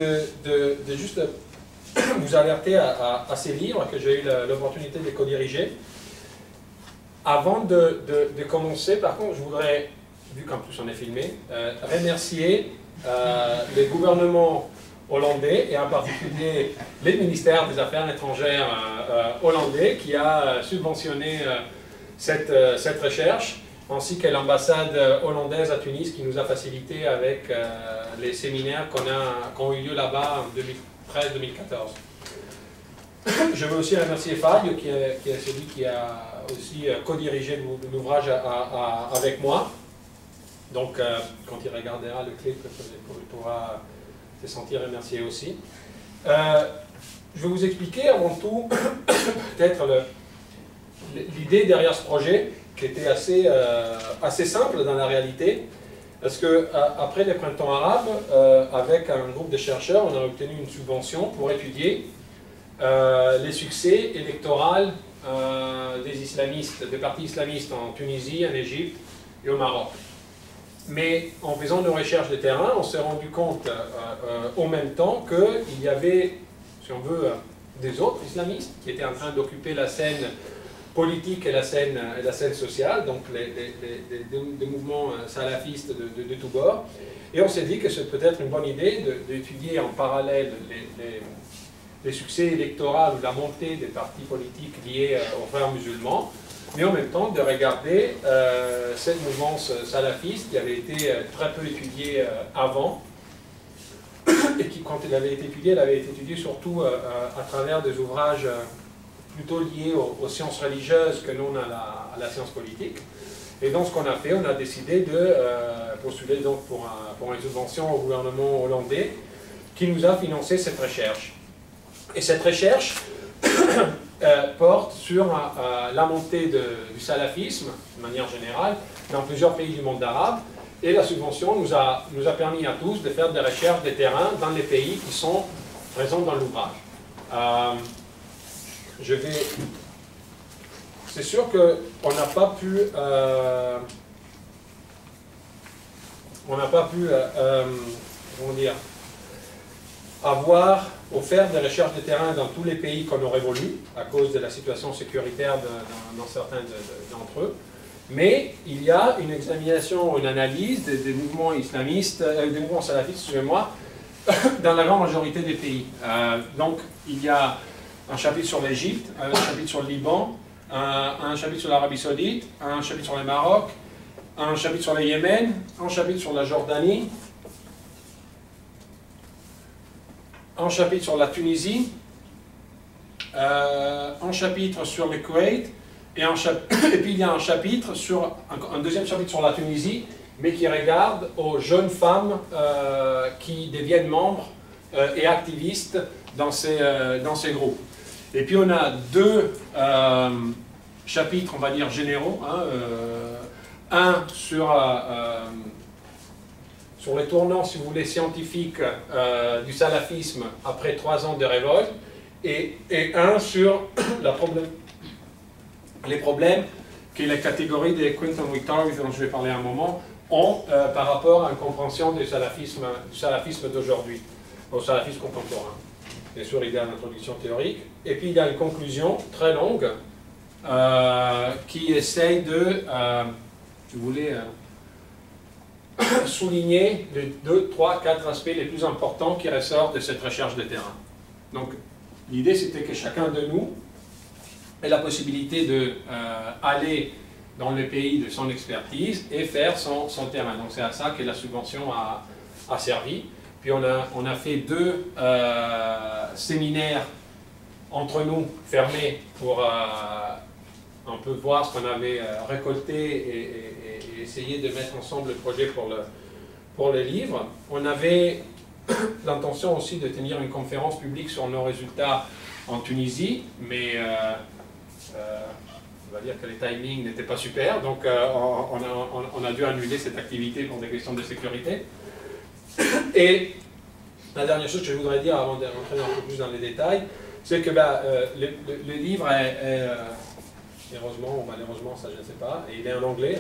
de juste vous alerter à ces livres que j'ai eu l'opportunité de co-diriger. Avant de commencer, par contre, je voudrais, vu qu'en plus on est filmé, remercier les gouvernements hollandais et en particulier les ministères des Affaires étrangères hollandais qui a subventionné cette recherche, ainsi que l'ambassade hollandaise à Tunis qui nous a facilité avec les séminaires qui ont eu lieu là-bas en 2013-2014. Je veux aussi remercier Fabio, qui est celui qui a aussi co-dirigé l'ouvrage avec moi. Donc, quand il regardera le clip, il pourra se sentir remercié aussi. Je vais vous expliquer avant tout, peut-être l'idée derrière ce projet, qui était assez simple dans la réalité, parce que après les printemps arabes, avec un groupe de chercheurs, on a obtenu une subvention pour étudier les succès électoraux des islamistes, des partis islamistes en Tunisie, en Égypte et au Maroc. Mais en faisant nos recherches de terrain, on s'est rendu compte en même temps qu'il y avait, si on veut, des autres islamistes qui étaient en train d'occuper la scène politique et la scène sociale, donc des mouvements salafistes de tous bords. Et on s'est dit que c'est peut-être une bonne idée d'étudier en parallèle les succès électoraux ou la montée des partis politiques liés aux frères musulmans, mais en même temps de regarder cette mouvance salafiste qui avait été très peu étudiée avant, et qui, quand elle avait été étudiée surtout à travers des ouvrages plutôt liés aux sciences religieuses que non à la science politique. Et donc ce qu'on a fait, on a décidé de postuler donc pour une subvention au gouvernement hollandais qui nous a financé cette recherche. Et cette recherche porte sur la montée du salafisme, de manière générale, dans plusieurs pays du monde arabe. Et la subvention nous a permis à tous de faire des recherches de terrain dans les pays qui sont présents dans l'ouvrage. C'est sûr qu'on n'a pas pu, comment dire, avoir ou faire des recherches de terrain dans tous les pays qu'on aurait voulu, à cause de la situation sécuritaire dans certains d'entre eux. Mais il y a une examination, une analyse des mouvements islamistes, des mouvements salafistes, excusez-moi, dans la grande majorité des pays. Donc, il y a un chapitre sur l'Égypte, un chapitre sur le Liban, un chapitre sur l'Arabie Saoudite, un chapitre sur le Maroc, un chapitre sur le Yémen, un chapitre sur la Jordanie, un chapitre sur la Tunisie, un chapitre sur le Koweït, et puis il y a un deuxième chapitre sur la Tunisie, mais qui regarde aux jeunes femmes qui deviennent membres et activistes dans ces groupes. Et puis on a deux chapitres, on va dire, généraux. Un sur les tournants, si vous voulez, scientifiques du salafisme après 3 ans de révolte, et un sur les problèmes que la catégorie des Quentin Wictories, dont je vais parler un moment, ont par rapport à une compréhension du salafisme d'aujourd'hui, au salafisme contemporain. Bien sûr, il y a une introduction théorique, et puis il y a une conclusion très longue qui essaye de, si vous voulez, souligner les 2, 3, 4 aspects les plus importants qui ressortent de cette recherche de terrain. Donc, l'idée c'était que chacun de nous ait la possibilité d'aller dans le pays de son expertise et faire son terrain. Donc, c'est à ça que la subvention a servi. Puis on a fait 2 séminaires entre nous, fermés, pour un peu voir ce qu'on avait récolté et essayer de mettre ensemble le projet pour le livre. On avait l'intention aussi de tenir une conférence publique sur nos résultats en Tunisie, mais on va dire que les timings n'étaient pas super, donc on a dû annuler cette activité pour des questions de sécurité. Et la dernière chose que je voudrais dire avant de rentrer un peu plus dans les détails, c'est que le livre est heureusement ou malheureusement, ça je ne sais pas, et il est en anglais,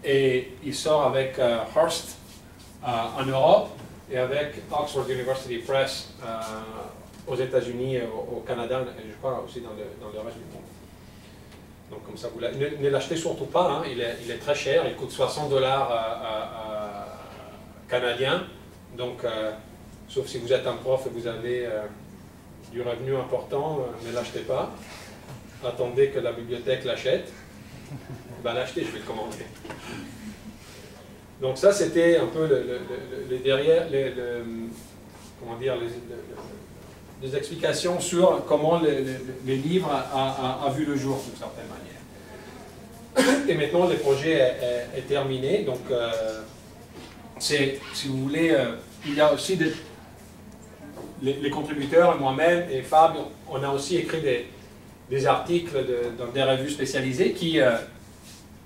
et il sort avec Hearst en Europe, et avec Oxford University Press aux États-Unis et au Canada, et je crois aussi dans le reste du monde. Donc comme ça, ne l'achetez surtout pas, hein, il est très cher, il coûte $60 canadiens, donc sauf si vous êtes un prof et vous avez du revenu important, ne l'achetez pas, attendez que la bibliothèque l'achète, ben l'achetez, je vais le commander. Donc ça c'était un peu comment dire, des explications sur comment les livres a vu le jour d'une certaine manière. Et maintenant le projet est terminé, donc si vous voulez, il y a aussi les contributeurs, moi-même et Fab, on a aussi écrit des articles dans des revues spécialisées qui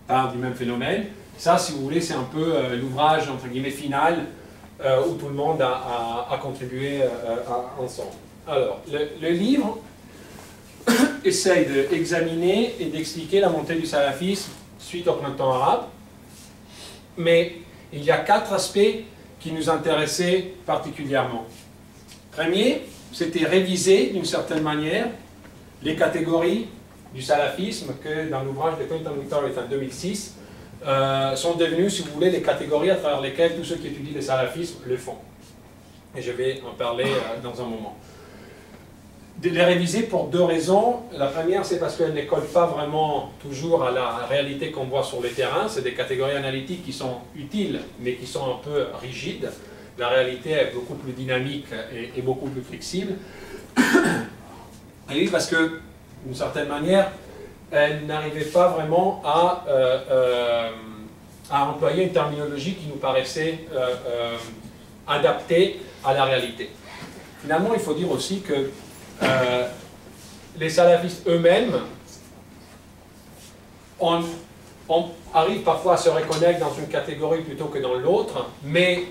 parlent du même phénomène. Ça, si vous voulez, c'est un peu l'ouvrage, entre guillemets, final, où tout le monde a contribué ensemble. Alors, le livre essaye d'examiner et d'expliquer la montée du salafisme suite au printemps arabe, mais il y a 4 aspects qui nous intéressaient particulièrement. Premier, c'était réviser d'une certaine manière les catégories du salafisme que dans l'ouvrage de Clinton Victoria en 2006 sont devenues, si vous voulez, les catégories à travers lesquelles tous ceux qui étudient le salafisme le font. Et je vais en parler dans un moment. De les réviser pour 2 raisons. La première, c'est parce qu'elles ne collent pas vraiment toujours à la réalité qu'on voit sur le terrain. C'est des catégories analytiques qui sont utiles, mais qui sont un peu rigides. La réalité est beaucoup plus dynamique et beaucoup plus flexible. Et oui, parce que, d'une certaine manière, elle n'arrivait pas vraiment à employer une terminologie qui nous paraissait adaptée à la réalité. Finalement, il faut dire aussi que les salafistes eux-mêmes, on arrive parfois à se reconnaître dans une catégorie plutôt que dans l'autre, mais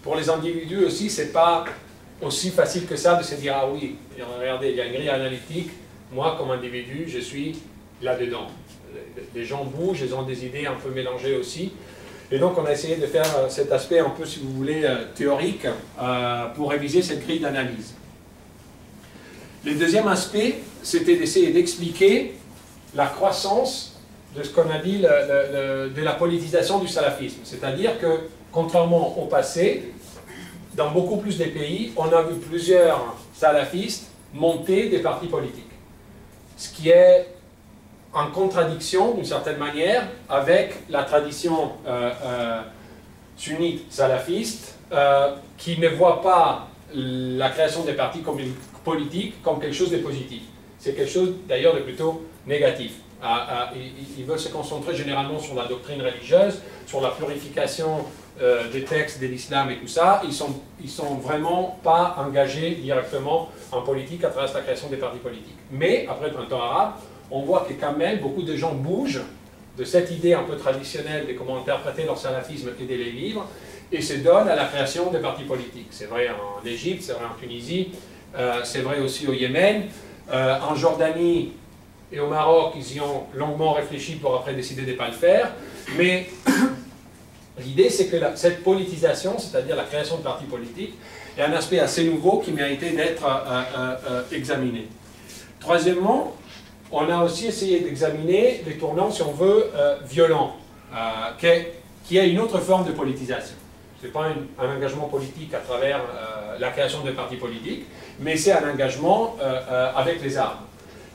pour les individus aussi, c'est pas aussi facile que ça de se dire « Ah oui, regardez, il y a une grille analytique, moi comme individu, je suis là-dedans. » Les gens bougent, ils ont des idées un peu mélangées aussi. Et donc on a essayé de faire cet aspect un peu, si vous voulez, théorique pour réviser cette grille d'analyse. Le deuxième aspect, c'était d'essayer d'expliquer la croissance de ce qu'on a dit de la politisation du salafisme. C'est-à-dire que, contrairement au passé, dans beaucoup plus de pays, on a vu plusieurs salafistes monter des partis politiques. Ce qui est en contradiction, d'une certaine manière, avec la tradition sunnite salafiste, qui ne voit pas la création des partis politiques comme quelque chose de positif. C'est quelque chose, d'ailleurs, de plutôt négatif. Ils veulent se concentrer généralement sur la doctrine religieuse, sur la purification des textes de l'islam et tout ça. Ils sont vraiment pas engagés directement en politique à travers la création des partis politiques. Mais, après le printemps arabe, on voit que quand même beaucoup de gens bougent de cette idée un peu traditionnelle de comment interpréter leur salafisme et de les vivre, et se donnent à la création des partis politiques. C'est vrai en Égypte, c'est vrai en Tunisie, c'est vrai aussi au Yémen, en Jordanie et au Maroc, ils y ont longuement réfléchi pour après décider de ne pas le faire, mais l'idée c'est que cette politisation, c'est-à-dire la création de partis politiques, est un aspect assez nouveau qui méritait d'être examiné. Troisièmement, on a aussi essayé d'examiner les tournants, si on veut, violents, qui est une autre forme de politisation. Ce n'est pas un engagement politique à travers la création de partis politiques, mais c'est un engagement avec les armes,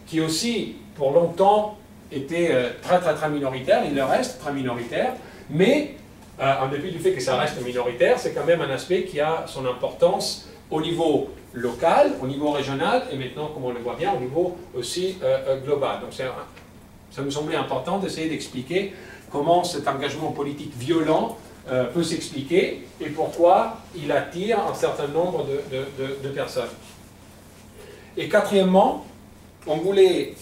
qui aussi, pour longtemps, était très minoritaire, il le reste très minoritaire, mais en dépit du fait que ça reste minoritaire, c'est quand même un aspect qui a son importance au niveau local, au niveau régional, et maintenant, comme on le voit bien, au niveau aussi global. Donc ça nous semblait important d'essayer d'expliquer comment cet engagement politique violent peut s'expliquer et pourquoi il attire un certain nombre de personnes. Et quatrièmement, on voulait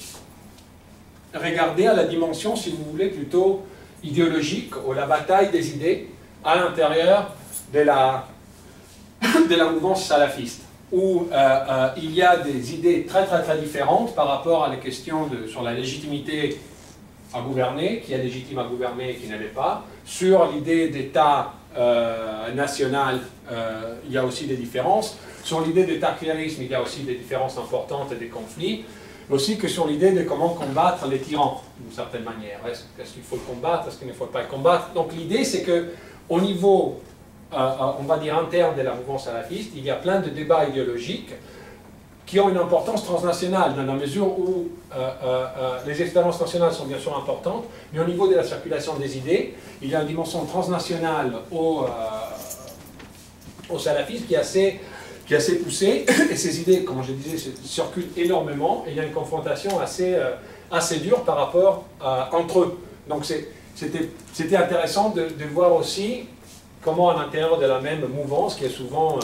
regarder à la dimension, si vous voulez, plutôt idéologique, ou la bataille des idées à l'intérieur de la mouvance salafiste, où il y a des idées très différentes par rapport à la question sur la légitimité à gouverner, qui est légitime à gouverner et qui ne l'est pas, sur l'idée d'État national, il y a aussi des différences. Sur l'idée de takfirisme, il y a aussi des différences importantes et des conflits. Aussi que sur l'idée de comment combattre les tyrans, d'une certaine manière. Est-ce qu'il faut le combattre, est-ce qu'il ne faut pas le combattre? Donc l'idée, c'est qu'au niveau, on va dire, interne de la mouvance salafiste, il y a plein de débats idéologiques qui ont une importance transnationale, dans la mesure où les expériences nationales sont bien sûr importantes, mais au niveau de la circulation des idées, il y a une dimension transnationale au salafisme qui est assez poussée, et ces idées, comme je disais, circulent énormément, et il y a une confrontation assez dure par rapport entre eux. Donc c'était intéressant de voir aussi comment à l'intérieur de la même mouvance, qui est souvent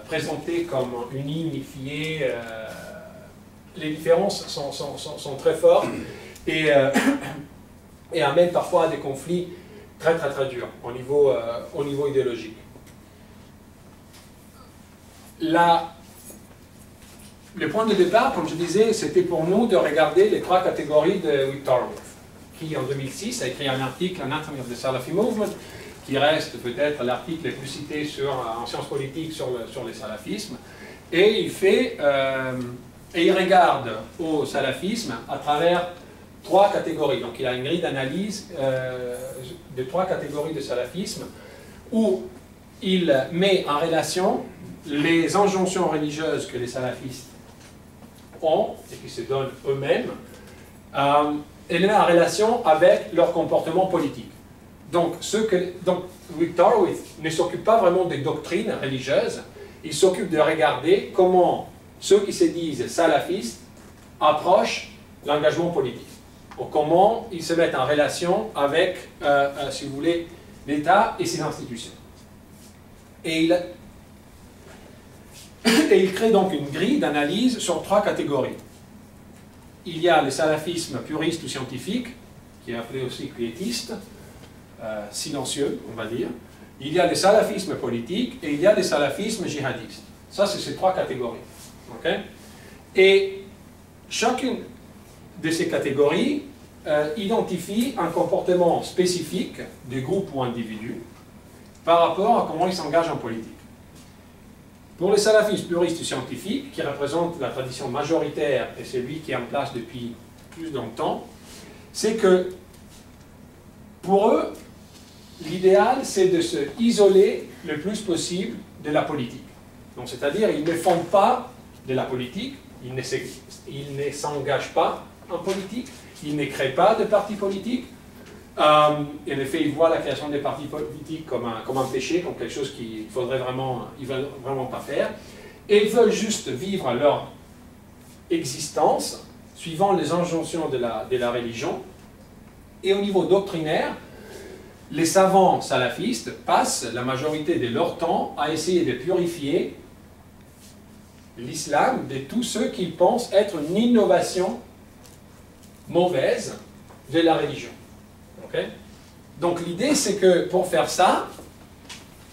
présentée comme unie, unifiée, les différences sont très fortes et amènent parfois à des conflits très durs au niveau idéologique. Le point de départ, comme je disais, c'était pour nous de regarder les 3 catégories de Wiktorowicz, qui en 2006 a écrit un article, Anatomy of the Salafi Movement, qui reste peut-être l'article le plus cité en sciences politiques sur le salafisme, et il regarde au salafisme à travers 3 catégories. Donc il a une grille d'analyse de 3 catégories de salafisme, où il met en relation les injonctions religieuses que les salafistes ont, et qui se donnent eux-mêmes, et les met en relation avec leur comportement politique. Donc Wiktorowicz ne s'occupe pas vraiment des doctrines religieuses, il s'occupe de regarder comment ceux qui se disent salafistes approchent l'engagement politique, ou comment ils se mettent en relation avec, si vous voulez, l'État et ses institutions. Et il crée donc une grille d'analyse sur 3 catégories. Il y a le salafisme puriste ou scientifique, qui est appelé aussi quiétiste, silencieux, on va dire. Il y a le salafisme politique et il y a le salafisme djihadiste. Ça, c'est ces 3 catégories. Okay? Et chacune de ces catégories identifie un comportement spécifique des groupes ou individus par rapport à comment ils s'engagent en politique. Pour le salafisme puriste scientifique, qui représente la tradition majoritaire et celui qui est en place depuis plus longtemps, c'est que pour eux, l'idéal, c'est de se isoler le plus possible de la politique. Donc, c'est-à-dire, ils ne font pas de la politique, ils ne s'engagent pas en politique, ils ne créent pas de partis politiques. En effet, ils voient la création des partis politiques comme un péché, comme quelque chose qu'ils ne veulent vraiment pas faire. Et ils veulent juste vivre leur existence suivant les injonctions de la religion. Et au niveau doctrinaire, les savants salafistes passent la majorité de leur temps à essayer de purifier l'islam de tous ceux qu'ils pensent être une innovation mauvaise de la religion. Okay? Donc l'idée, c'est que pour faire ça,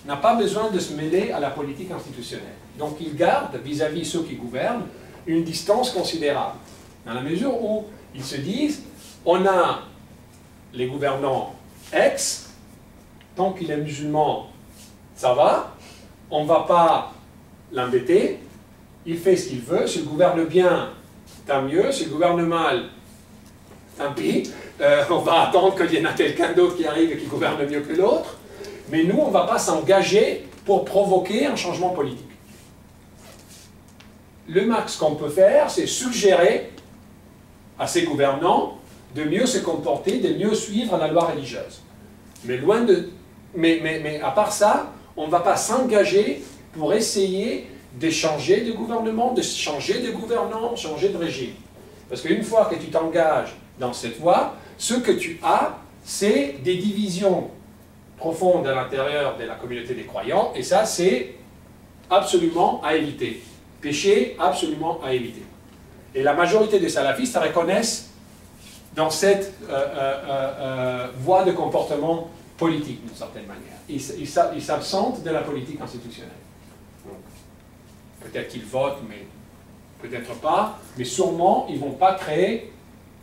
on n'a pas besoin de se mêler à la politique institutionnelle. Donc ils gardent, vis-à-vis ceux qui gouvernent, une distance considérable. Dans la mesure où ils se disent, on a les gouvernants X, tant qu'il est musulman, ça va, on ne va pas l'embêter, il fait ce qu'il veut, s'il gouverne bien, tant mieux, s'il gouverne mal, tant pis, on va attendre qu'il y en a quelqu'un d'autre qui arrive et qui gouverne mieux que l'autre, mais nous, on ne va pas s'engager pour provoquer un changement politique. Le max qu'on peut faire, c'est suggérer à ces gouvernants de mieux se comporter, de mieux suivre la loi religieuse. Mais à part ça, on ne va pas s'engager pour essayer de changer de gouvernement, de changer de gouvernant, changer de régime. Parce qu'une fois que tu t'engages dans cette voie, ce que tu as, c'est des divisions profondes à l'intérieur de la communauté des croyants, et ça, c'est absolument à éviter. Péché absolument à éviter. Et la majorité des salafistes se reconnaissent dans cette voie de comportement politique, d'une certaine manière. Ils s'absentent de la politique institutionnelle. Peut-être qu'ils votent, mais peut-être pas. Mais sûrement, ils ne vont pas créer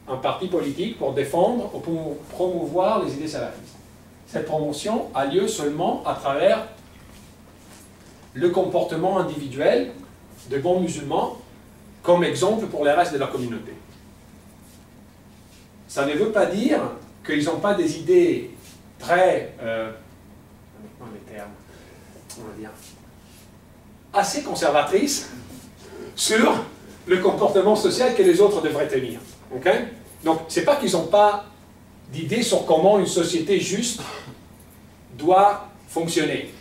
un parti politique pour défendre ou pour promouvoir les idées salafistes. cette promotion a lieu seulement à travers le comportement individuel de bons musulmans comme exemple pour le reste de la communauté. Ça ne veut pas dire qu'ils n'ont pas des idées très, dans les termes, on va dire, assez conservatrices sur le comportement social que les autres devraient tenir. Okay? Donc, ce n'est pas qu'ils n'ont pas d'idées sur comment une société juste doit fonctionner.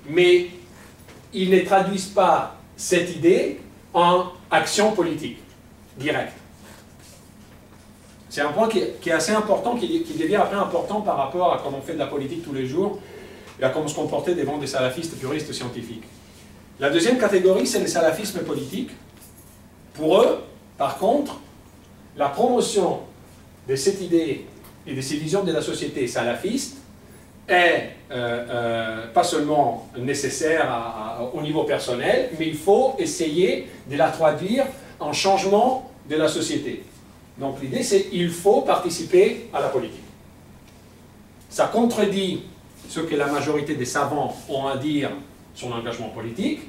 Mais ils ne traduisent pas cette idée en action politique directe. C'est un point qui est assez important, qui devient après important par rapport à comment on fait de la politique tous les jours et à comment se comporter devant des salafistes puristes scientifiques. La deuxième catégorie, c'est le salafisme politique. Pour eux, par contre, la promotion de cette idée et de ces visions de la société salafiste est pas seulement nécessaire au niveau personnel, mais il faut essayer de la traduire en changement de la société. Donc l'idée c'est qu'il faut participer à la politique. Ça contredit ce que la majorité des savants ont à dire sur l'engagement politique,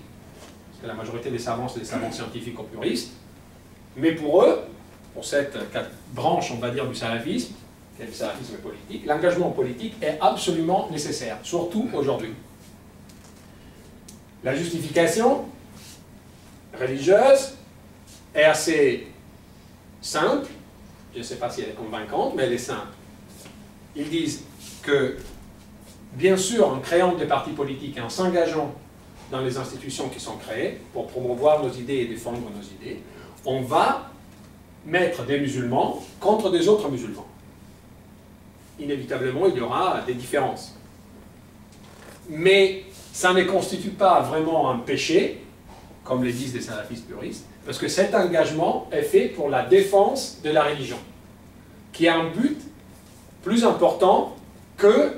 parce que la majorité des savants, c'est des savants scientifiques ou puristes, mais pour eux, pour cette branche, on va dire, du salafisme, qui est le salafisme politique, l'engagement politique est absolument nécessaire, surtout aujourd'hui. La justification religieuse est assez simple, je ne sais pas si elle est convaincante, mais elle est simple. Ils disent que, bien sûr, en créant des partis politiques et en s'engageant dans les institutions qui sont créées pour promouvoir nos idées et défendre nos idées, on va mettre des musulmans contre des autres musulmans. Inévitablement, il y aura des différences. Mais ça ne constitue pas vraiment un péché, comme le disent les salafistes puristes, parce que cet engagement est fait pour la défense de la religion, qui a un but plus important que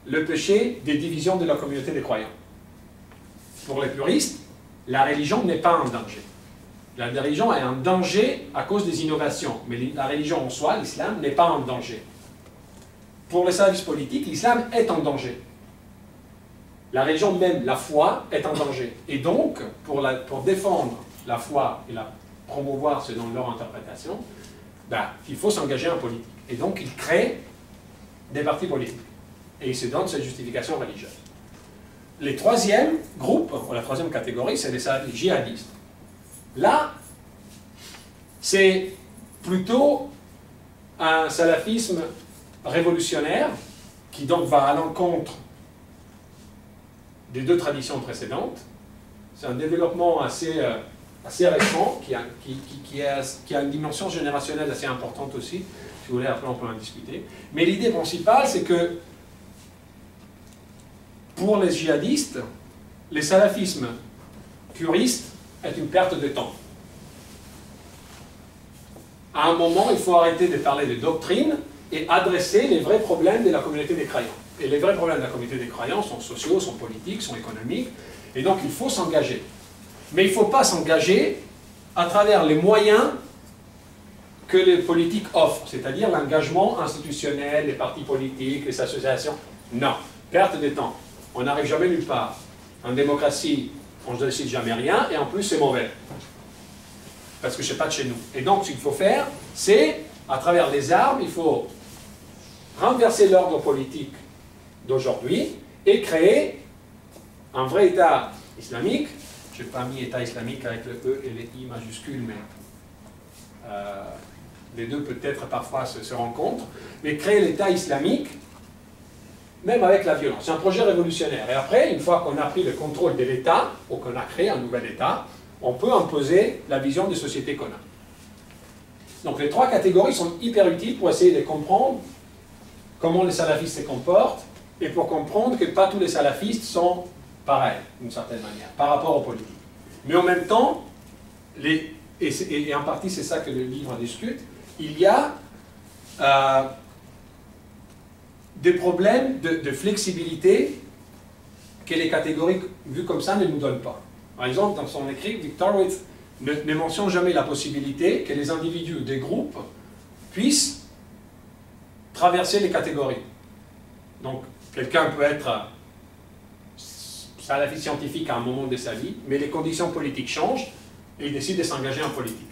le péché des divisions de la communauté des croyants. Pour les puristes, la religion n'est pas un danger. La religion est un danger à cause des innovations, mais la religion en soi, l'islam, n'est pas un danger. Pour les salafistes politiques, l'islam est un danger. La religion même, la foi, est un danger. Et donc, pour défendre la foi et la promouvoir selon leur interprétation, il faut s'engager en politique. Et donc, ils créent des partis politiques. Et ils se donnent cette justification religieuse. Le troisième groupe, ou la troisième catégorie, c'est les salafistes djihadistes. Là, c'est plutôt un salafisme révolutionnaire qui donc va à l'encontre des deux traditions précédentes. C'est un développement assez récent qui a une dimension générationnelle assez importante aussi. Si vous voulez, après on peut en discuter. Mais l'idée principale, c'est que pour les djihadistes, le salafisme puriste est une perte de temps. À un moment, il faut arrêter de parler de doctrine et adresser les vrais problèmes de la communauté des croyants. Et les vrais problèmes de la communauté des croyants sont sociaux, sont politiques, sont économiques, et donc il faut s'engager. Mais il ne faut pas s'engager à travers les moyens que les politiques offrent, c'est-à-dire l'engagement institutionnel, les partis politiques, les associations. Non, perte de temps. On n'arrive jamais nulle part. En démocratie, on ne décide jamais rien, et en plus c'est mauvais. Parce que je ne sais pas de chez nous. Et donc ce qu'il faut faire, c'est, à travers les armes, il faut renverser l'ordre politique d'aujourd'hui et créer un vrai État islamique. Je n'ai pas mis État islamique avec le E et les I majuscules, mais les deux peut-être parfois se rencontrent. Mais créer l'État islamique, même avec la violence. C'est un projet révolutionnaire. Et après, une fois qu'on a pris le contrôle de l'État, ou qu'on a créé un nouvel État, on peut imposer la vision de société qu'on a. Donc les trois catégories sont hyper utiles pour essayer de comprendre comment les salafistes se comportent et pour comprendre que pas tous les salafistes sont pareils, d'une certaine manière, par rapport aux politiques. Mais en même temps, et en partie c'est ça que le livre discute, il y a des problèmes de flexibilité que les catégories vues comme ça ne nous donnent pas. Par exemple, dans son écrit, Victor Horowitz ne mentionne jamais la possibilité que les individus des groupes puissent traverser les catégories. Donc, quelqu'un peut être salafiste scientifique à un moment de sa vie, mais les conditions politiques changent et il décide de s'engager en politique.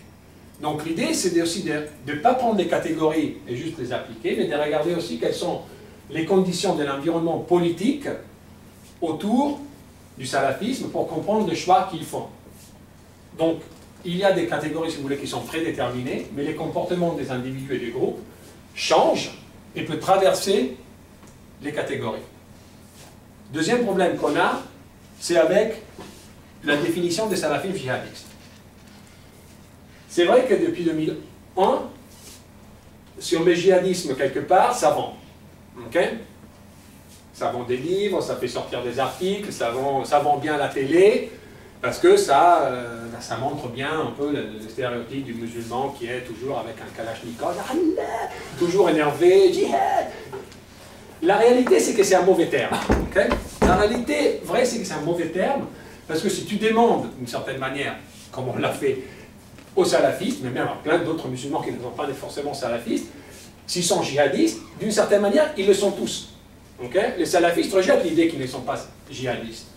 Donc l'idée, c'est aussi de ne pas prendre des catégories et juste les appliquer, mais de regarder aussi quelles sont les conditions de l'environnement politique autour du salafisme pour comprendre les choix qu'ils font. Donc, il y a des catégories, si vous voulez, qui sont prédéterminées, mais les comportements des individus et des groupes changent et peuvent traverser les catégories. Deuxième problème qu'on a, c'est avec la définition des salafistes djihadistes. C'est vrai que depuis 2001, si on met djihadisme quelque part, ça vend. Okay? Ça vend des livres, ça fait sortir des articles, ça vend bien la télé, parce que ça montre bien un peu le stéréotype du musulman qui est toujours avec un kalachnikov, toujours énervé, djihad. La réalité, c'est que c'est un mauvais terme. Okay? La réalité vraie, c'est que c'est un mauvais terme, parce que si tu demandes, d'une certaine manière, comme on l'a fait aux salafistes, mais même à plein d'autres musulmans qui ne sont pas forcément salafistes, s'ils sont djihadistes, d'une certaine manière, ils le sont tous. Okay? Les salafistes rejettent l'idée qu'ils ne sont pas djihadistes.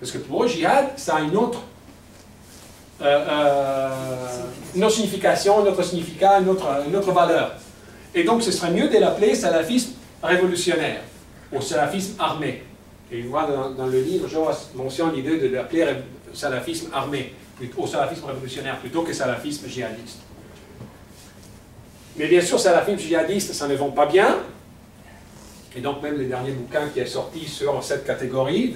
Parce que pour eux, djihad, ça a une autre signification, un autre significat, une autre valeur. Et donc, ce serait mieux de l'appeler salafisme révolutionnaire, ou salafisme armé. Et vous voyez dans le livre, je mentionne l'idée de l'appeler salafisme armé, au salafisme révolutionnaire, plutôt que salafisme djihadiste. Mais bien sûr, salafisme djihadiste, ça ne vend pas bien. Et donc, même le dernier bouquin qui est sorti sur cette catégorie,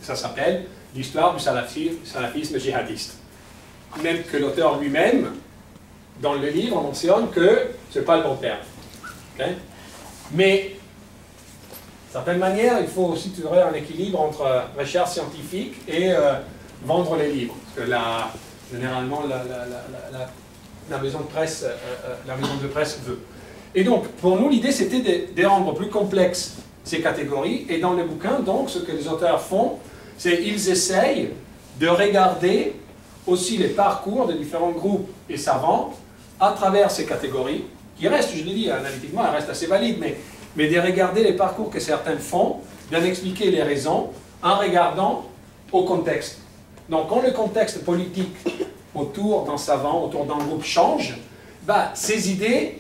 ça s'appelle « L'histoire du salafisme djihadiste ». Même que l'auteur lui-même, dans le livre, mentionne que ce n'est pas le bon terme. Okay? Mais, d'une certaine manière, il faut aussi trouver un équilibre entre recherche scientifique et vendre les livres. Parce que généralement, la maison de presse veut. Et donc, pour nous, l'idée, c'était de rendre plus complexes ces catégories. Et dans le bouquin, donc, ce que les auteurs font, c'est qu'ils essayent de regarder aussi les parcours de différents groupes et savants à travers ces catégories, qui restent, je l'ai dit, analytiquement, elles restent assez valides, mais de regarder les parcours que certains font, d'en expliquer les raisons, en regardant au contexte. Donc, quand le contexte politique autour d'un savant, autour d'un groupe change, bah, ces idées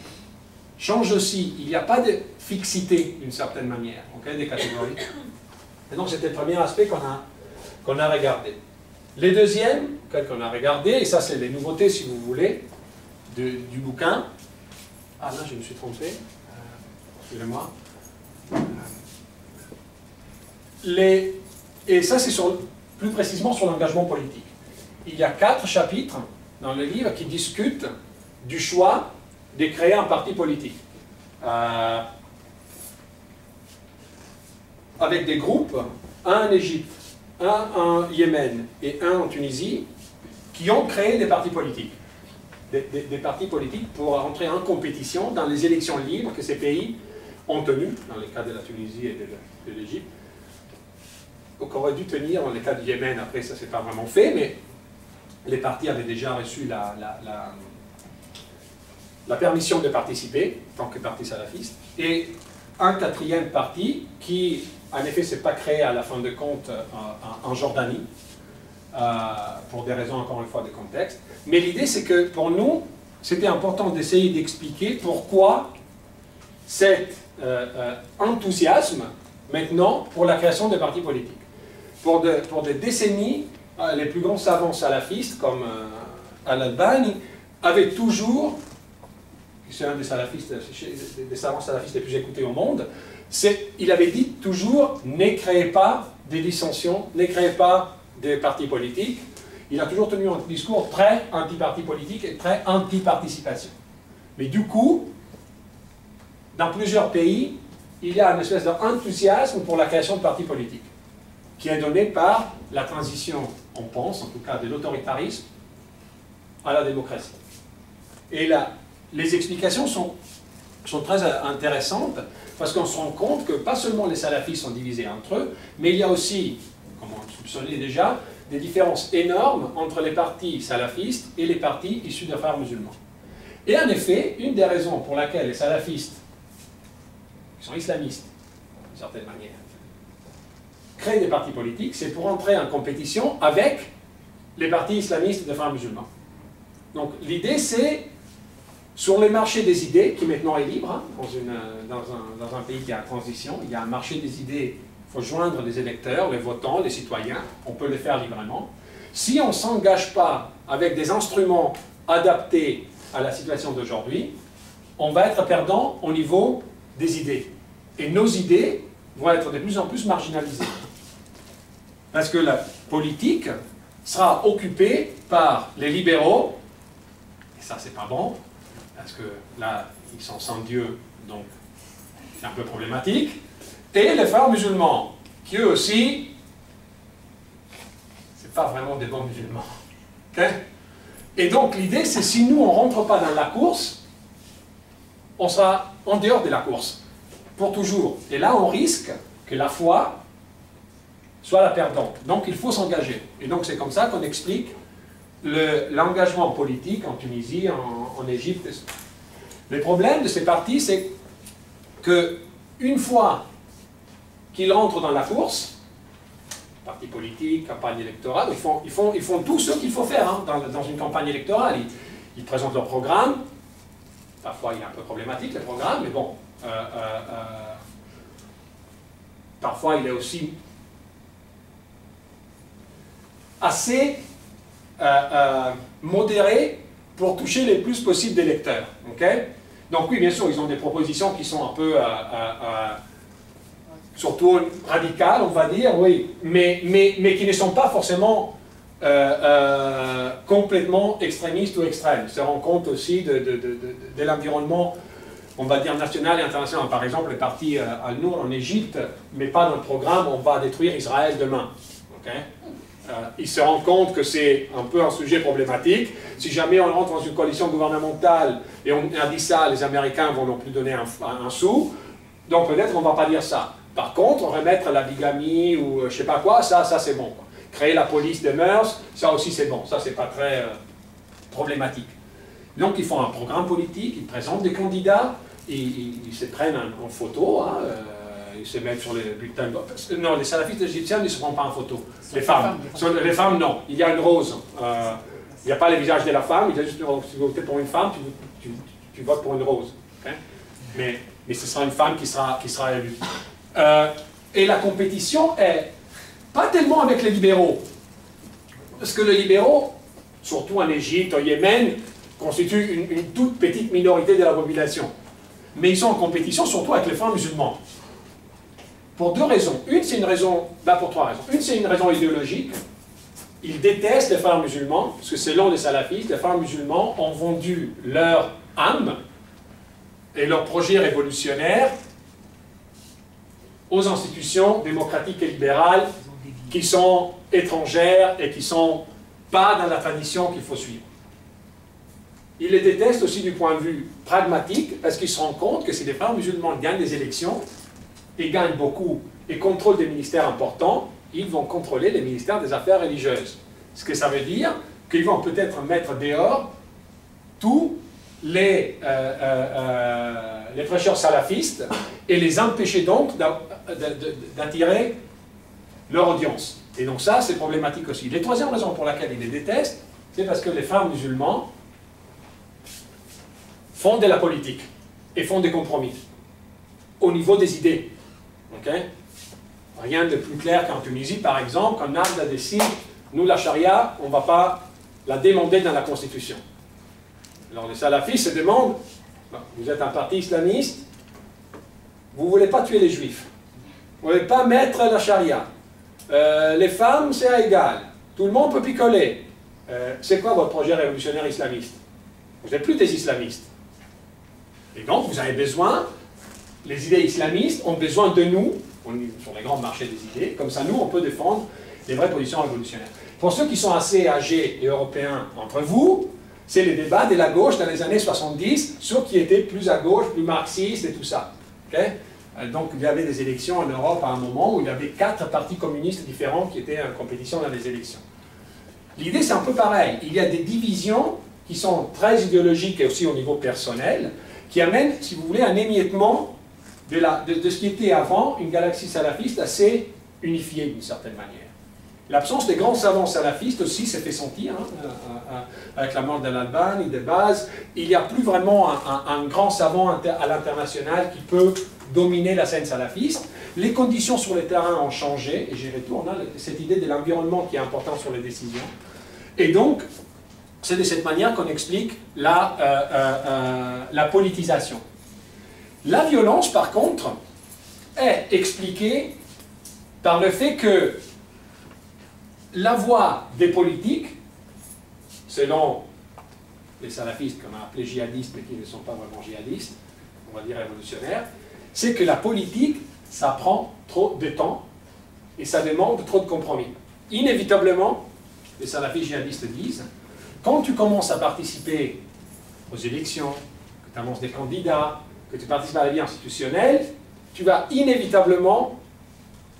changent aussi. Il n'y a pas de fixité, d'une certaine manière, okay, des catégories. Et donc, c'était le premier aspect qu'on a regardé. Les deuxièmes, qu'on a regardé, et ça, c'est les nouveautés, si vous voulez, du bouquin. Ah, là, je me suis trompé. Excusez-moi. Et ça, c'est plus précisément sur l'engagement politique. Il y a 4 chapitres dans le livre qui discutent du choix de créer un parti politique. Avec des groupes, un en Égypte, un en Yémen et un en Tunisie, qui ont créé des partis politiques. Des partis politiques pour entrer en compétition dans les élections libres que ces pays ont tenues, dans le cas de la Tunisie et de l'Égypte. Donc on aurait dû tenir dans le cas du Yémen, après ça ne s'est pas vraiment fait, mais les partis avaient déjà reçu la permission de participer, en tant que parti salafiste, et un 4e parti qui, en effet, ne s'est pas créé à la fin de compte en Jordanie, pour des raisons, encore une fois, de contexte. Mais l'idée, c'est que pour nous, c'était important d'essayer d'expliquer pourquoi cet enthousiasme, maintenant, pour la création de partis politiques. Pour des décennies, les plus grands savants salafistes, comme Al-Albani, avaient toujours, c'est un des savants salafistes les plus écoutés au monde, il avait dit toujours, ne créez pas des dissensions, ne créez pas des partis politiques. Il a toujours tenu un discours très anti-parti politique et très anti-participation. Mais du coup, dans plusieurs pays, il y a une espèce d'enthousiasme pour la création de partis politiques, qui est donné par la transition, on pense, en tout cas, de l'autoritarisme à la démocratie. Et là, les explications sont très intéressantes, parce qu'on se rend compte que pas seulement les salafistes sont divisés entre eux, mais il y a aussi, comme on soupçonnait déjà, des différences énormes entre les partis salafistes et les partis issus des frères musulmans. Et en effet, une des raisons pour laquelle les salafistes, qui sont islamistes, d'une certaine manière, créent des partis politiques, c'est pour entrer en compétition avec les partis islamistes de frères musulmans. Donc l'idée c'est, sur le marché des idées, qui maintenant est libre, hein, dans un pays qui est en transition, il y a un marché des idées, il faut joindre les électeurs, les votants, les citoyens, on peut le faire librement. Si on ne s'engage pas avec des instruments adaptés à la situation d'aujourd'hui, on va être perdant au niveau des idées. Et nos idées vont être de plus en plus marginalisées. Parce que la politique sera occupée par les libéraux, et ça c'est pas bon, parce que là ils sont sans Dieu, donc c'est un peu problématique, et les frères musulmans, qui eux aussi, c'est pas vraiment des bons musulmans. Okay? Et donc l'idée c'est, si nous on ne rentre pas dans la course, on sera en dehors de la course, pour toujours. Et là on risque que la foi soit la perdante. Donc il faut s'engager. Et donc c'est comme ça qu'on explique l'engagement politique en Tunisie, en Égypte. Le problème de ces partis, c'est que une fois qu'ils rentrent dans la course, partis politiques, campagne électorale, ils font tout ce qu'il faut faire hein, dans une campagne électorale. Ils présentent leur programme. Parfois il est un peu problématique le programme, mais bon. Parfois il est aussi assez modéré pour toucher le plus possible d'électeurs. Okay? Donc oui, bien sûr, ils ont des propositions qui sont un peu, surtout radicales, on va dire, oui, mais qui ne sont pas forcément complètement extrémistes ou extrêmes. Ils se rendent compte aussi de l'environnement, on va dire, national et international. Par exemple, le parti Al-Nour en Égypte, mais pas dans le programme, on va détruire Israël demain. Okay? Ils se rendent compte que c'est un peu un sujet problématique. Si jamais on rentre dans une coalition gouvernementale et on a dit ça, les Américains vont non plus donner un sou. Donc peut-être on ne va pas dire ça. Par contre, remettre la bigamie ou je sais pas quoi, ça c'est bon. Créer la police des mœurs, ça aussi c'est bon. Ça c'est pas très problématique. Donc ils font un programme politique, ils présentent des candidats, ils se prennent en photo, hein, ils se mettent sur les bulletins de vote. Non, les salafistes égyptiens ne se prennent pas en photo. Les femmes. Les femmes, non. Il y a une rose. Il n'y a pas le visage de la femme, il y a juste, si vous votez pour une femme, tu votes pour une rose. Okay? Mais ce sera une femme qui sera élue. Et la compétition est pas tellement avec les libéraux. Parce que les libéraux, surtout en Égypte, au Yémen, constituent une toute petite minorité de la population. Mais ils sont en compétition surtout avec les frères musulmans. Pour deux raisons. Une, c'est une raison, pour trois raisons. Une, c'est une raison idéologique. Ils détestent les frères musulmans, parce que selon les salafistes, les frères musulmans ont vendu leur âme et leur projet révolutionnaire aux institutions démocratiques et libérales qui sont étrangères et qui ne sont pas dans la tradition qu'il faut suivre. Ils les détestent aussi du point de vue pragmatique, parce qu'ils se rendent compte que si les frères musulmans gagnent des élections, et gagnent beaucoup, et contrôlent des ministères importants, ils vont contrôler les ministères des affaires religieuses. Ce que ça veut dire qu'ils vont peut-être mettre dehors tous les prêcheurs salafistes et les empêcher donc d'attirer leur audience. Et donc ça, c'est problématique aussi. La troisième raison pour laquelle ils les détestent, c'est parce que les frères musulmans font de la politique et font des compromis au niveau des idées. Okay? Rien de plus clair qu'en Tunisie, par exemple, quand Nasdaq décide, nous, la charia, on ne va pas la demander dans la Constitution. Alors les salafistes se demandent, vous êtes un parti islamiste, vous ne voulez pas tuer les juifs, vous ne voulez pas mettre la charia, les femmes, c'est égal, tout le monde peut picoler. C'est quoi votre projet révolutionnaire islamiste? Vous n'êtes plus des islamistes. Et donc, vous avez besoin, les idées islamistes ont besoin de nous, on est sur les grands marchés des idées, comme ça, nous, on peut défendre les vraies positions révolutionnaires. Pour ceux qui sont assez âgés et européens entre vous, c'est les débats de la gauche dans les années 70, ceux qui étaient plus à gauche, plus marxistes et tout ça. Okay? Donc, il y avait des élections en Europe à un moment où il y avait 4 partis communistes différents qui étaient en compétition dans les élections. L'idée, c'est un peu pareil. Il y a des divisions qui sont très idéologiques et aussi au niveau personnel, qui amènent, si vous voulez, un émiettement de ce qui était avant une galaxie salafiste assez unifiée d'une certaine manière. L'absence des grands savants salafistes aussi s'est fait sentir, avec la mort d'Al-Albani, de Baz. Il n'y a plus vraiment un grand savant à l'international qui peut dominer la scène salafiste. Les conditions sur le terrain ont changé, et j'y retourne, cette idée de l'environnement qui est important sur les décisions. Et donc, c'est de cette manière qu'on explique la politisation. La violence, par contre, est expliquée par le fait que la voie des politiques, selon les salafistes qu'on a appelés djihadistes, mais qui ne sont pas vraiment djihadistes, on va dire révolutionnaires, c'est que la politique, ça prend trop de temps et ça demande trop de compromis. Inévitablement, les salafistes djihadistes disent, quand tu commences à participer aux élections, que tu annonces des candidats, que tu participes à la vie institutionnelle, tu vas inévitablement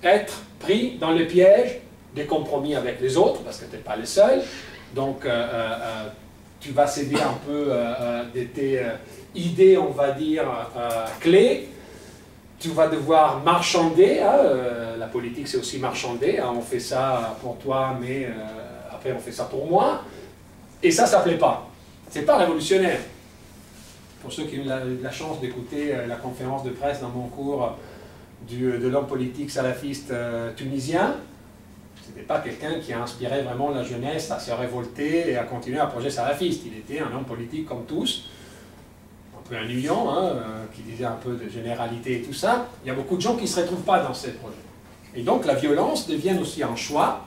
être pris dans le piège des compromis avec les autres, parce que tu n'es pas le seul. Donc, tu vas céder un peu de tes idées, on va dire, clés. Tu vas devoir marchander. La politique, c'est aussi marchander. On fait ça pour toi, mais après, on fait ça pour moi. Et ça ne plaît pas. Ce n'est pas révolutionnaire. Pour ceux qui ont eu la chance d'écouter la conférence de presse dans mon cours de l'homme politique salafiste tunisien, ce n'était pas quelqu'un qui a inspiré vraiment la jeunesse à se révolter et à continuer à projet salafiste. Il était un homme politique comme tous, un peu ennuyant, qui disait un peu de généralité et tout ça. Il y a beaucoup de gens qui ne se retrouvent pas dans ces projets. Et donc la violence devient aussi un choix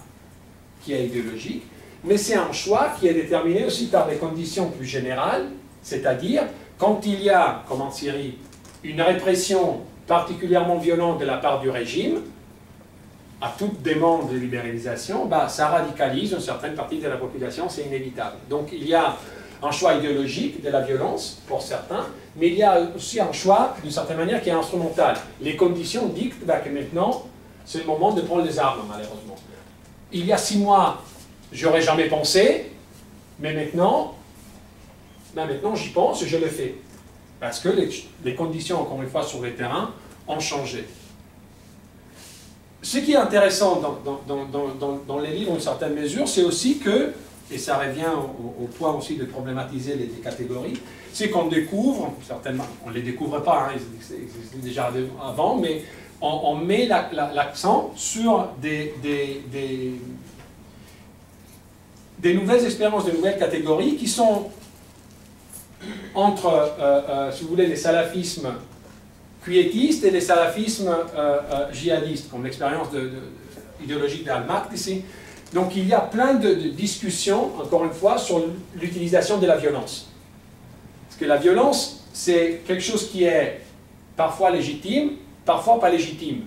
qui est idéologique, mais c'est un choix qui est déterminé aussi par des conditions plus générales, c'est-à-dire quand il y a, comme en Syrie, une répression particulièrement violente de la part du régime, à toute demande de libéralisation, ça radicalise une certaine partie de la population, c'est inévitable. Donc il y a un choix idéologique de la violence, pour certains, mais il y a aussi un choix, d'une certaine manière, qui est instrumental. Les conditions dictent que maintenant, c'est le moment de prendre les armes, malheureusement. Il y a 6 mois, j'aurais jamais pensé, mais maintenant j'y pense et je le fais. Parce que les conditions, encore une fois, sur le terrain, ont changé. Ce qui est intéressant dans les livres, en certaine mesure, c'est aussi que, et ça revient au point aussi de problématiser les catégories, c'est qu'on découvre, certainement, on ne les découvre pas, ils existaient déjà avant, mais on met l'accent sur des nouvelles expériences, des nouvelles catégories qui sont entre, si vous voulez, les salafismes quiétistes et les salafismes djihadistes, comme l'expérience idéologique d'Al-Maqdisi. Donc il y a plein de discussions, encore une fois, sur l'utilisation de la violence. Parce que la violence, c'est quelque chose qui est parfois légitime, parfois pas légitime.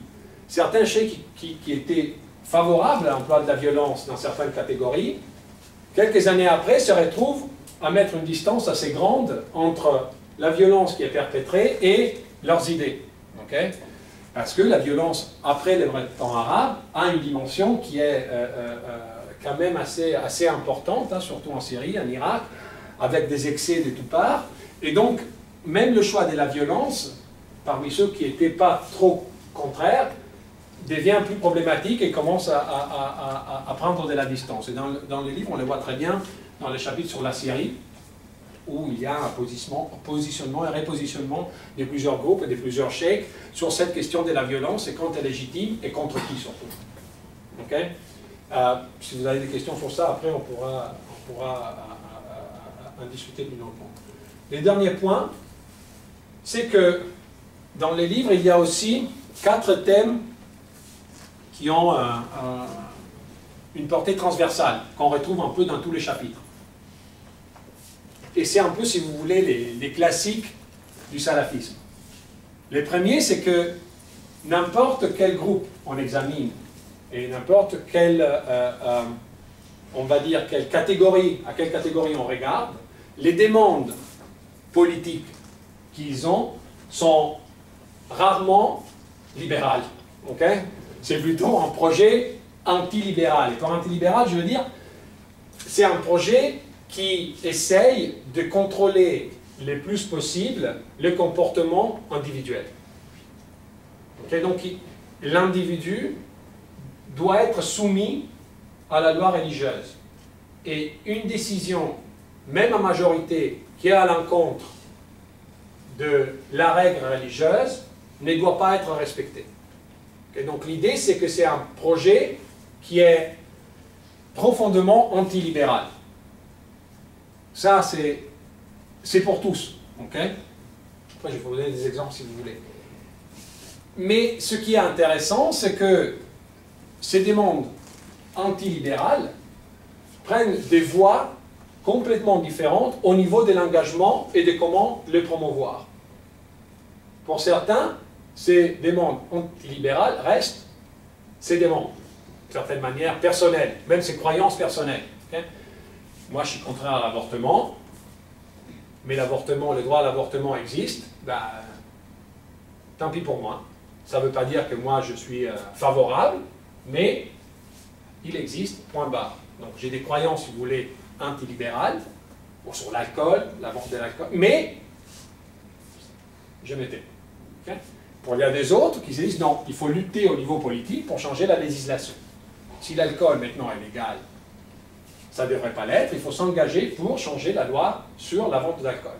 Certains chefs qui étaient favorables à l'emploi de la violence dans certaines catégories, quelques années après se retrouvent à mettre une distance assez grande entre la violence qui est perpétrée et leurs idées. Okay? Parce que la violence, après le temps arabe, a une dimension qui est quand même assez importante, surtout en Syrie, en Irak, avec des excès de toutes parts. Et donc, même le choix de la violence, parmi ceux qui n'étaient pas trop contraires, devient plus problématique et commence à prendre de la distance. Et dans le livre, on le voit très bien dans les chapitres sur la Syrie, où il y a un positionnement et repositionnement de plusieurs groupes et de plusieurs cheikhs sur cette question de la violence et quand elle est légitime et contre qui surtout. Okay? Si vous avez des questions sur ça, après on pourra en discuter plus longuement. Le dernier point, c'est que dans les livres, il y a aussi 4 thèmes qui ont une portée transversale, qu'on retrouve un peu dans tous les chapitres. Et c'est un peu, si vous voulez, les classiques du salafisme. Le premier, c'est que n'importe quel groupe on examine, et n'importe quelle, on va dire, à quelle catégorie on regarde, les demandes politiques qu'ils ont sont rarement libérales. Okay? C'est plutôt un projet antilibéral. Et par antilibéral, je veux dire, c'est un projet qui essaye de contrôler le plus possible le comportement individuel. Okay, donc l'individu doit être soumis à la loi religieuse. Et une décision, même à majorité, qui est à l'encontre de la règle religieuse, ne doit pas être respectée. Okay, donc l'idée, c'est que c'est un projet qui est profondément antilibéral. Ça, c'est pour tous. Okay? Après, je vais vous donner des exemples si vous voulez. Mais ce qui est intéressant, c'est que ces demandes antilibérales prennent des voies complètement différentes au niveau de l'engagement et de comment le promouvoir. Pour certains, ces demandes antilibérales restent ces demandes, d'une certaine manière, personnelles, même ces croyances personnelles. Okay? Moi, je suis contraire à l'avortement, mais l'avortement, le droit à l'avortement existe, ben, tant pis pour moi. Ça ne veut pas dire que moi, je suis favorable, mais il existe, point barre. Donc, j'ai des croyances, si vous voulez, antilibérales, sur l'alcool, la vente de l'alcool, mais je m'étais. Okay? Il y a des autres qui se disent non, il faut lutter au niveau politique pour changer la législation. Si l'alcool maintenant est légal, ça ne devrait pas l'être, il faut s'engager pour changer la loi sur la vente d'alcool.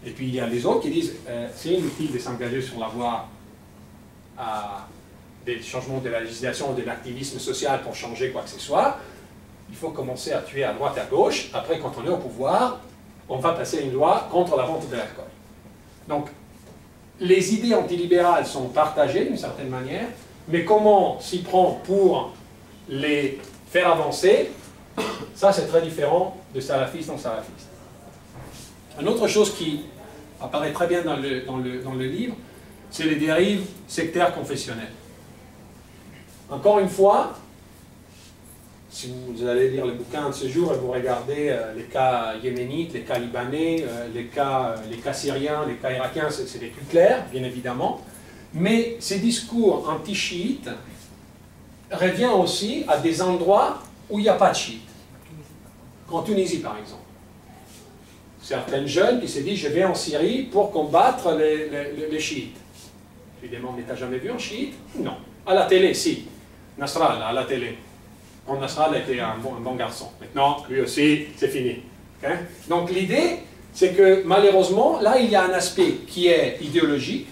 Et puis il y a les autres qui disent c'est inutile de s'engager sur la voie des changements de la législation ou de l'activisme social pour changer quoi que ce soit. Il faut commencer à tuer à droite et à gauche. Après, quand on est au pouvoir, on va passer une loi contre la vente de l'alcool. Donc, les idées antilibérales sont partagées d'une certaine manière, mais comment s'y prend pour les faire avancer, ça c'est très différent de salafiste en salafiste. Une autre chose qui apparaît très bien dans le livre, c'est les dérives sectaires confessionnelles. Encore une fois, si vous allez lire le bouquin de ce jour et vous regardez les cas yéménites, les cas libanais, les cas syriens, les cas irakiens, c'est les plus clairs, bien évidemment. Mais ces discours anti-chiites reviennent aussi à des endroits où il n'y a pas de chiites. En Tunisie, par exemple. Certains jeunes qui se disent « je vais en Syrie pour combattre les chiites ». Je lui demande « mais tu n'as jamais vu un chiite ?» Non. À la télé, si. Nasrallah, à la télé. Nasrallah était un bon garçon. Maintenant, lui aussi, c'est fini. Okay? Donc l'idée, c'est que malheureusement, là, il y a un aspect qui est idéologique.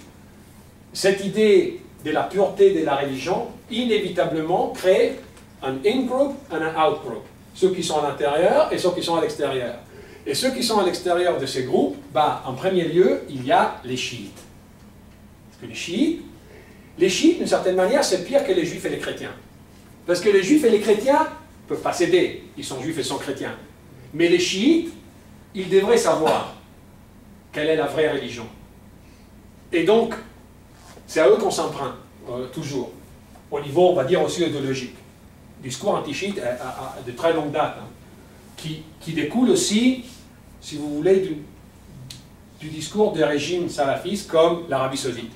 Cette idée de la pureté de la religion, inévitablement, crée un in-group et un out-group. Ceux qui sont à l'intérieur et ceux qui sont à l'extérieur. Et ceux qui sont à l'extérieur de ces groupes, bah, en premier lieu, il y a les chiites. Parce que les chiites, d'une certaine manière, c'est pire que les juifs et les chrétiens. Parce que les juifs et les chrétiens ne peuvent pas s'aider, ils sont juifs et sont chrétiens. Mais les chiites, ils devraient savoir quelle est la vraie religion. Et donc, c'est à eux qu'on s'emprunte, toujours. Au niveau, on va dire, aussi idéologique. Discours anti-chiite de très longue date, hein, qui découle aussi, si vous voulez, du discours des régimes salafistes comme l'Arabie saoudite.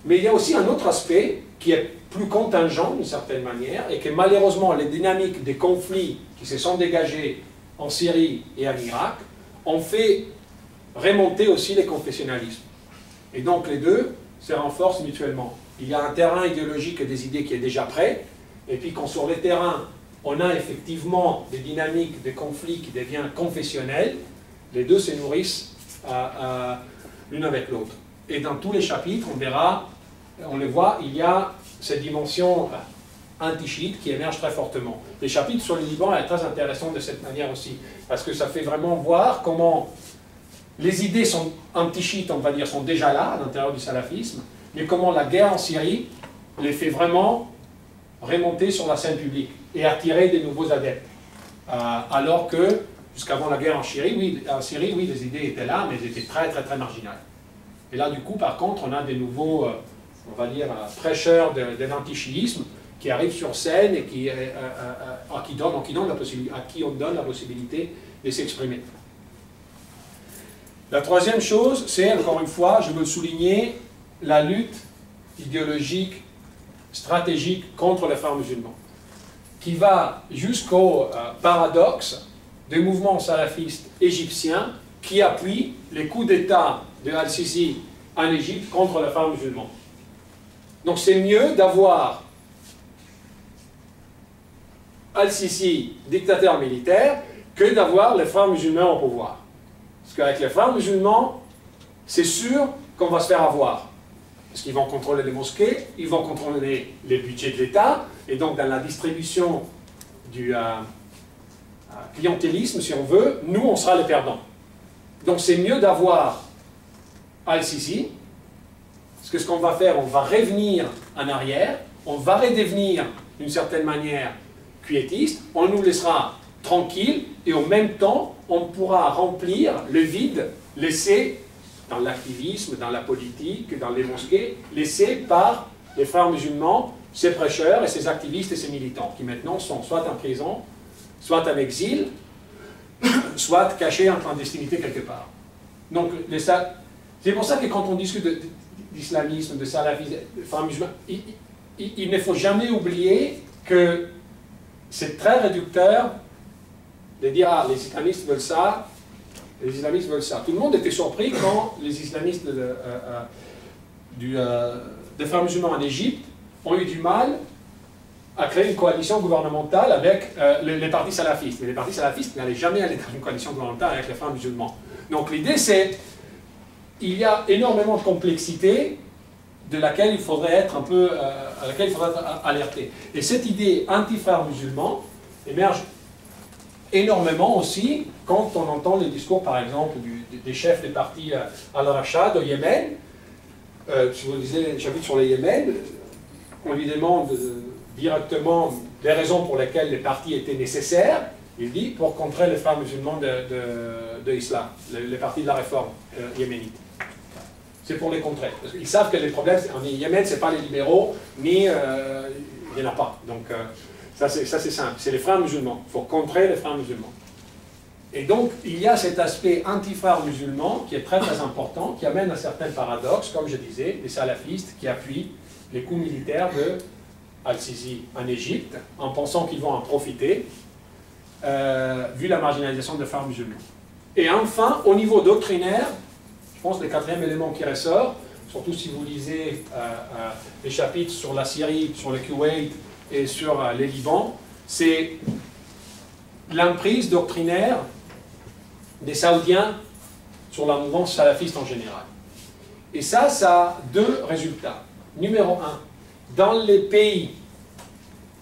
Mais il y a aussi un autre aspect qui est plus contingent d'une certaine manière, et que malheureusement les dynamiques des conflits qui se sont dégagés en Syrie et en Irak ont fait remonter aussi les confessionnalismes. Et donc les deux se renforcent mutuellement. Il y a un terrain idéologique et des idées qui est déjà prêt, et puis quand sur le terrain on a effectivement des dynamiques de conflits qui deviennent confessionnels, les deux se nourrissent l'une avec l'autre. Et dans tous les chapitres, on verra, on le voit, il y a cette dimension anti-chiite qui émerge très fortement. Les chapitres sur le Liban sont très intéressants de cette manière aussi, parce que ça fait vraiment voir comment les idées sont anti-chiites, on va dire, sont déjà là, à l'intérieur du salafisme, mais comment la guerre en Syrie les fait vraiment remonter sur la scène publique et attirer des nouveaux adeptes. Alors que, jusqu'avant la guerre en Syrie, oui, les idées étaient là, mais elles étaient très, très, très marginales. Et là, du coup, par contre, on a des nouveaux, on va dire, prêcheurs de l'antichéisme qui arrivent sur scène et à qui on donne la possibilité de s'exprimer. La troisième chose, c'est, encore une fois, je veux le souligner, la lutte idéologique, stratégique contre les frères musulmans, qui va jusqu'au paradoxe des mouvements salafistes égyptiens qui appuient les coups d'État de Al-Sisi en Égypte contre les frères musulmans. Donc c'est mieux d'avoir Al-Sisi, dictateur militaire, que d'avoir les frères musulmans au pouvoir. Parce qu'avec les frères musulmans, c'est sûr qu'on va se faire avoir. Parce qu'ils vont contrôler les mosquées, ils vont contrôler les budgets de l'État, et donc dans la distribution du clientélisme, si on veut, nous, on sera les perdants. Donc c'est mieux d'avoir Al-Sisi, parce que ce qu'on va faire, on va revenir en arrière, on va redevenir, d'une certaine manière, quiétiste, on nous laissera tranquilles, et en même temps, on pourra remplir le vide laissé dans l'activisme, dans la politique, dans les mosquées, laissé par les frères musulmans, ces prêcheurs et ces activistes et ces militants, qui maintenant sont soit en prison, soit en exil, soit cachés en clandestinité quelque part. Donc, c'est pour ça que quand on discute d'islamisme, de salafisme, de frères musulmans, il ne faut jamais oublier que c'est très réducteur de dire « Ah, les islamistes veulent ça, les islamistes veulent ça ». Tout le monde était surpris quand les islamistes des frères musulmans en Égypte ont eu du mal à créer une coalition gouvernementale avec les partis salafistes. Mais les partis salafistes n'allaient jamais aller dans une coalition gouvernementale avec les frères musulmans. Donc l'idée c'est, il y a énormément de complexité de laquelle il faudrait être un peu, à laquelle il faudrait être alerté. Et cette idée anti-frères musulmans émerge énormément aussi quand on entend les discours, par exemple, des chefs des partis Al-Rashad au Yémen. Si vous lisez les chapitres sur le Yémen, on lui demande directement les raisons pour lesquelles les partis étaient nécessaires. Il dit pour contrer les frères musulmans de l'islam, les partis de la réforme yéménite. C'est pour les contrer. Parce qu'ils savent que les problèmes en Yémen, ce n'est pas les libéraux, ni il n'y en a pas. Donc ça c'est simple. C'est les frères musulmans. Il faut contrer les frères musulmans. Et donc il y a cet aspect anti-frères musulmans qui est très très important, qui amène à certains paradoxes, comme je disais, des salafistes qui appuient les coups militaires de Al-Sisi en Égypte, en pensant qu'ils vont en profiter, vu la marginalisation des frères musulmans. Et enfin, au niveau doctrinaire, je pense que le quatrième élément qui ressort, surtout si vous lisez les chapitres sur la Syrie, sur le Koweït et sur les Liban, c'est l'emprise doctrinaire des Saoudiens sur la mouvance salafiste en général. Et ça a deux résultats. Numéro un, dans les pays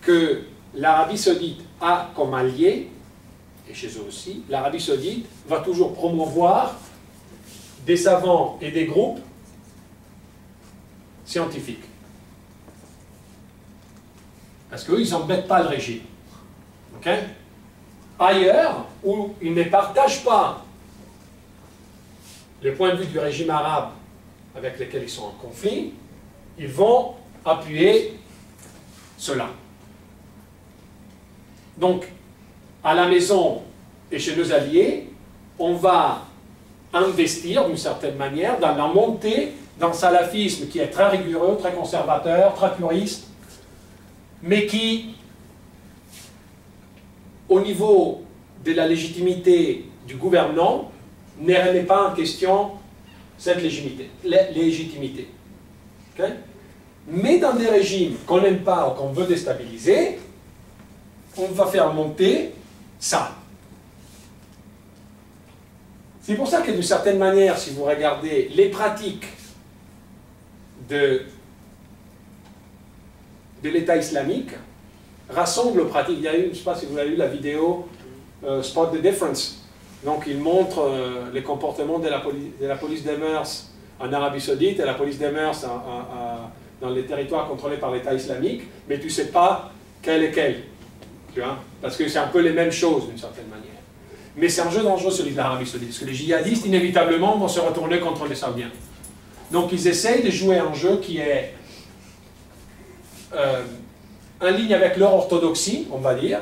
que l'Arabie Saoudite a comme allié, et chez eux aussi, l'Arabie Saoudite va toujours promouvoir des savants et des groupes scientifiques. Parce qu'eux, ils n'embêtent pas le régime. Okay? Ailleurs, où ils ne partagent pas les points de vue du régime arabe avec lesquels ils sont en conflit, ils vont appuyer cela. Donc, à la maison et chez nos alliés, on va investir d'une certaine manière dans la montée d'un salafisme qui est très rigoureux, très conservateur, très puriste, mais qui, au niveau de la légitimité du gouvernant, ne remet pas en question cette légitimité. Okay? Mais dans des régimes qu'on n'aime pas ou qu'on veut déstabiliser, on va faire monter ça. C'est pour ça que d'une certaine manière, si vous regardez les pratiques de l'État islamique, rassemblent aux pratiques. Il y a eu, je ne sais pas si vous avez vu la vidéo Spot the Difference. Donc il montre les comportements de la police des mœurs en Arabie Saoudite et la police des mœurs dans les territoires contrôlés par l'État islamique, mais tu ne sais pas quel est quel. Tu vois? Parce que c'est un peu les mêmes choses d'une certaine manière. Mais c'est un jeu dangereux celui de l'Arabie Saoudite, parce que les djihadistes inévitablement vont se retourner contre les Saoudiens. Donc ils essayent de jouer un jeu qui est en ligne avec leur orthodoxie, on va dire,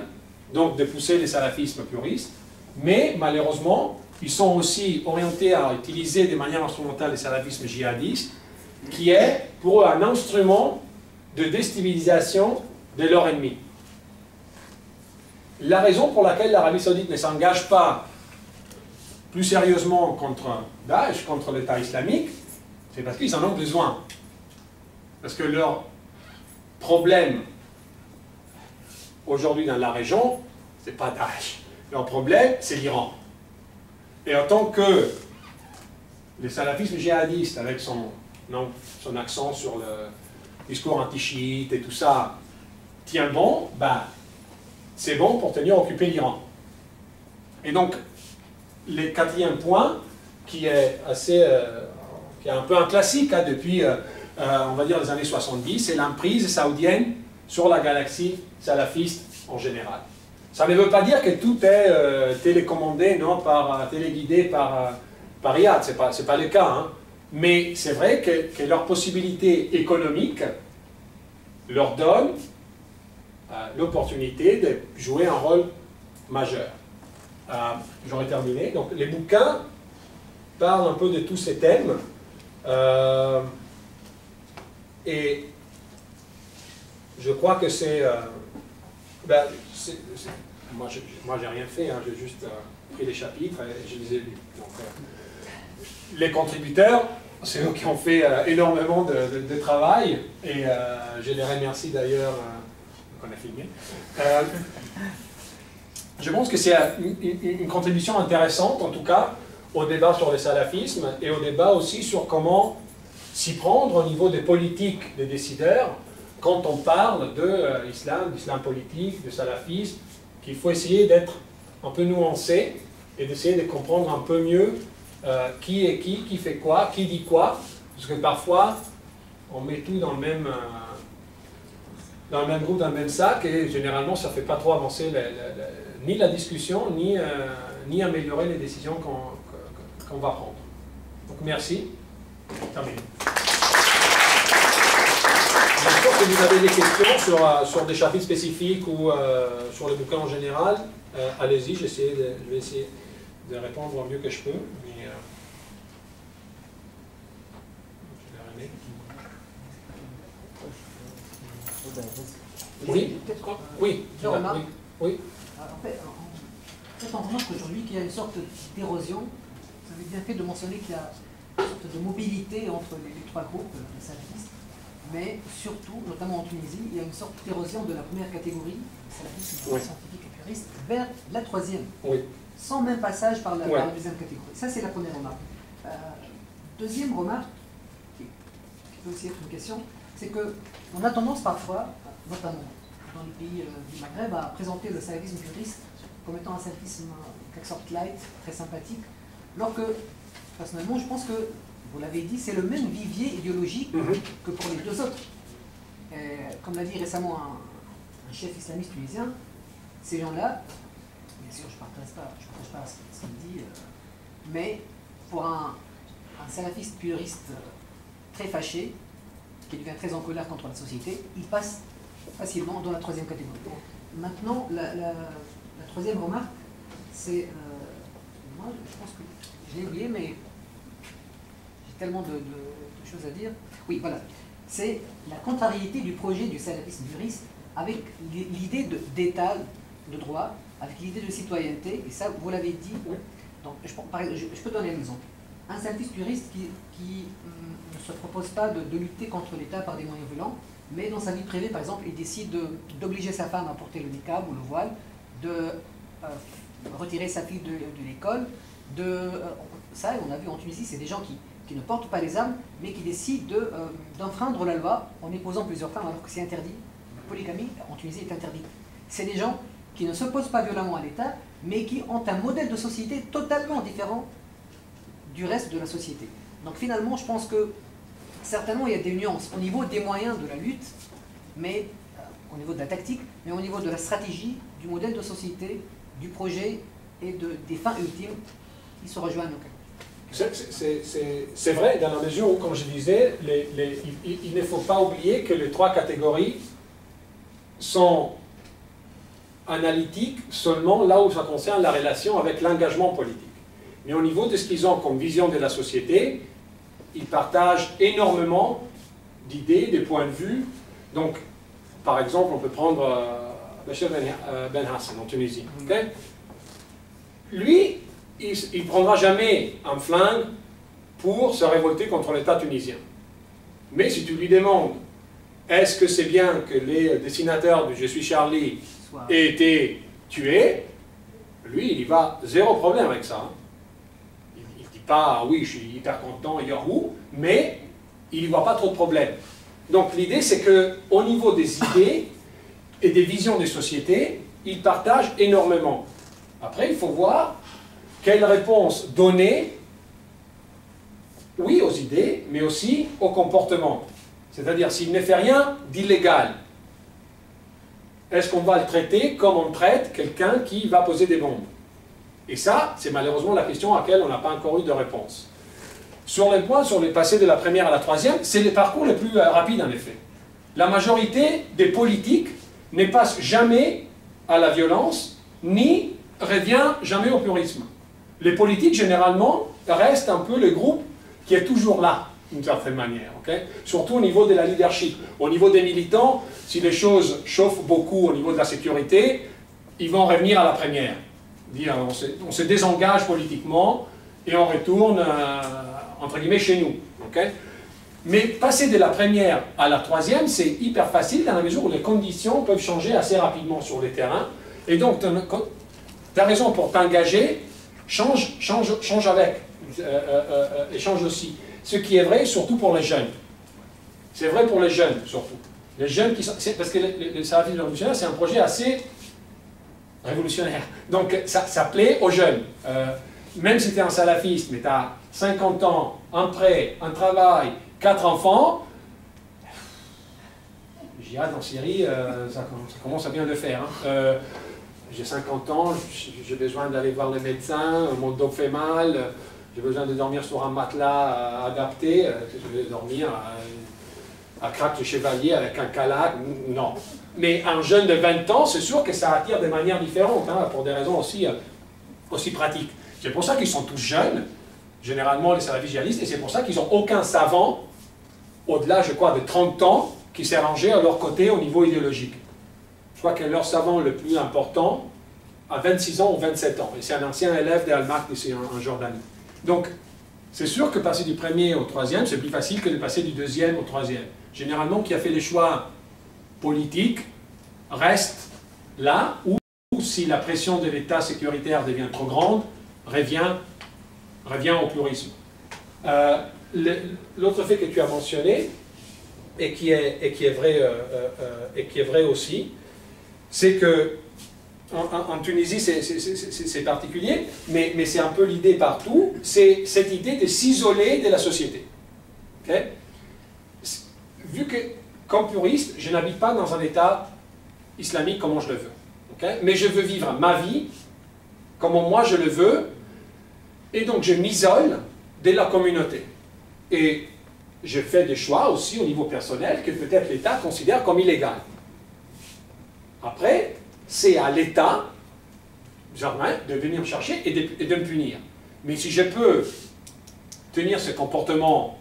donc de pousser les salafismes puristes, mais malheureusement, ils sont aussi orientés à utiliser de manière instrumentale les salafismes djihadistes, qui est pour eux un instrument de déstabilisation de leur ennemi. la raison pour laquelle l'Arabie Saoudite ne s'engage pas plus sérieusement contre Daesh, contre l'État islamique, c'est parce qu'ils en ont besoin. Parce que leur problème aujourd'hui dans la région, c'est pas Daesh. Leur problème, c'est l'Iran. Et en tant que le salafisme djihadiste, avec son accent sur le discours anti-chiite et tout ça, tient bon, ben, c'est bon pour tenir occupé l'Iran. Et donc, le quatrième point, qui est assez, qui est un peu un classique hein, depuis, on va dire, les années 70, c'est l'emprise saoudienne sur la galaxie salafiste en général. Ça ne veut pas dire que tout est télécommandé, non, téléguidé par Riyad, c'est pas le cas. Hein. Mais c'est vrai que leurs possibilités économiques leur donnent l'opportunité de jouer un rôle majeur. J'aurais terminé. Donc les bouquins parlent un peu de tous ces thèmes. Et je crois que c'est... moi, j'ai rien fait, hein, j'ai juste pris les chapitres et je les ai lus. Donc, les contributeurs, c'est eux qui ont fait énormément de travail, et je les remercie d'ailleurs, on a filmé. Je pense que c'est une contribution intéressante, en tout cas, au débat sur le salafisme, et au débat aussi sur comment s'y prendre au niveau des politiques des décideurs, quand on parle de d'islam politique, de salafisme, qu'il faut essayer d'être un peu nuancé et d'essayer de comprendre un peu mieux qui est qui fait quoi, qui dit quoi, parce que parfois on met tout dans le même groupe, dans le même sac, et généralement ça ne fait pas trop avancer ni la discussion, ni améliorer les décisions qu'on va prendre. Donc merci. Terminé. Bien sûr, si vous avez des questions sur des chapitres spécifiques ou sur les bouquins en général, allez-y, je vais essayer de répondre au mieux que je peux. Mais, je vais oui, oui, Je remarque. Oui. En fait, on remarque aujourd'hui qu'il y a une sorte d'érosion. Vous avez bien fait de mentionner qu'il y a une sorte de mobilité entre les trois groupes, les salafistes, mais surtout, notamment en Tunisie, il y a une sorte d'érosion de la première catégorie, les salafistes, les scientifiques et puristes, vers la troisième, sans même passage par la deuxième catégorie. Ça, c'est la première remarque. Deuxième remarque, qui peut aussi être une question, c'est qu'on a tendance parfois, notamment dans les pays du Maghreb, à présenter le salafisme puriste comme étant un salafisme en quelque sorte light, très sympathique, alors que, personnellement, je pense que, vous l'avez dit, c'est le même vivier idéologique que pour les deux autres. Comme l'a dit récemment un chef islamiste tunisien, ces gens-là, bien sûr, je ne partage pas ce qu'il dit, mais pour un salafiste puriste très fâché, qui devient très en colère contre la société, il passe facilement dans la troisième catégorie. Maintenant, la troisième remarque, c'est... moi, je pense que je l'ai oublié, mais j'ai tellement de choses à dire. Oui, voilà. C'est la contrariété du projet du salafisme puriste avec l'idée d'État de droit, avec l'idée de citoyenneté, et ça, vous l'avez dit. Donc, je peux donner un exemple. Un salafiste puriste qui ne se propose pas de lutter contre l'État par des moyens violents, mais dans sa vie privée, par exemple, il décide d'obliger sa femme à porter le niqab ou le voile, de retirer sa fille de l'école, ça, on a vu en Tunisie, c'est des gens qui ne portent pas les armes, mais qui décident d'enfreindre la loi en épousant plusieurs femmes alors que c'est interdit. La polygamie en Tunisie est interdite. C'est des gens qui ne s'opposent pas violemment à l'État, mais qui ont un modèle de société totalement différent du reste de la société. Donc finalement, je pense que certainement il y a des nuances au niveau des moyens de la lutte, mais au niveau de la tactique, mais au niveau de la stratégie, du modèle de société, du projet et des fins ultimes, ils se rejoignent. C'est vrai dans la mesure où, comme je disais, il ne faut pas oublier que les trois catégories sont analytiques seulement là où ça concerne la relation avec l'engagement politique. Mais au niveau de ce qu'ils ont comme vision de la société, ils partagent énormément d'idées, de points de vue. Donc, par exemple, on peut prendre Bachir Ben Hassan, en Tunisie. Okay? Lui, il ne prendra jamais un flingue pour se révolter contre l'État tunisien. Mais si tu lui demandes, est-ce que c'est bien que les dessinateurs de Je suis Charlie aient été tués, lui, il y va zéro problème avec ça. Il ne dit pas, oui, je suis hyper content, yahoo, mais il n'y voit pas trop de problème. Donc l'idée, c'est qu'au niveau des idées et des visions des sociétés, il partage énormément. Après, il faut voir quelle réponse donner, oui, aux idées, mais aussi au comportement. C'est-à-dire, s'il ne fait rien d'illégal, est-ce qu'on va le traiter comme on traite quelqu'un qui va poser des bombes? Et ça, c'est malheureusement la question à laquelle on n'a pas encore eu de réponse. Sur les points, sur les passés de la première à la troisième, c'est les parcours les plus rapides en effet. La majorité des politiques ne passe jamais à la violence, ni revient jamais au purisme. Les politiques, généralement, restent un peu le groupe qui est toujours là, d'une certaine manière. Okay? Surtout au niveau de la leadership. Au niveau des militants, si les choses chauffent beaucoup au niveau de la sécurité, ils vont revenir à la première. Dire, on se désengage politiquement et on retourne, entre guillemets, chez nous. Okay? Mais passer de la première à la troisième, c'est hyper facile dans la mesure où les conditions peuvent changer assez rapidement sur les terrains. Et donc, tu as raison pour t'engager, change avec, et change aussi. Ce qui est vrai surtout pour les jeunes. C'est vrai pour les jeunes surtout. Les jeunes qui sont... Parce que le salafisme révolutionnaire, c'est un projet assez révolutionnaire. Donc ça plaît aux jeunes. Même si tu es un salafiste, mais tu as 50 ans, un prêt, un travail, 4 enfants, jihad en Syrie, ça commence à bien le faire. Hein. J'ai 50 ans, j'ai besoin d'aller voir le médecin, mon dos fait mal, j'ai besoin de dormir sur un matelas adapté, je vais dormir à craque de chevalier avec un calac, non. Mais un jeune de 20 ans, c'est sûr que ça attire de manière différente, hein, pour des raisons aussi pratiques. C'est pour ça qu'ils sont tous jeunes, généralement les salafistes djihadistes, et c'est pour ça qu'ils n'ont aucun savant, au-delà, je crois, de 30 ans, qui s'est rangé à leur côté au niveau idéologique. Je crois que leur savant le plus important a 26 ans ou 27 ans, et c'est un ancien élève d'Al-Makdisi ici en Jordanie. Donc, c'est sûr que passer du premier au troisième, c'est plus facile que de passer du deuxième au troisième. Généralement, qui a fait les choix politiques reste là, ou si la pression de l'État sécuritaire devient trop grande, revient au plurisme. L'autre fait que tu as mentionné, et qui est vrai aussi, c'est que en Tunisie, c'est particulier, mais c'est un peu l'idée partout, c'est cette idée de s'isoler de la société. Okay? Vu que, comme puriste, je n'habite pas dans un État islamique comme je le veux. Okay? Mais je veux vivre ma vie comme moi je le veux, et donc je m'isole de la communauté. Et je fais des choix aussi au niveau personnel que peut-être l'État considère comme illégal. Après, c'est à l'État de venir me chercher et de me punir. Mais si je peux tenir ce comportement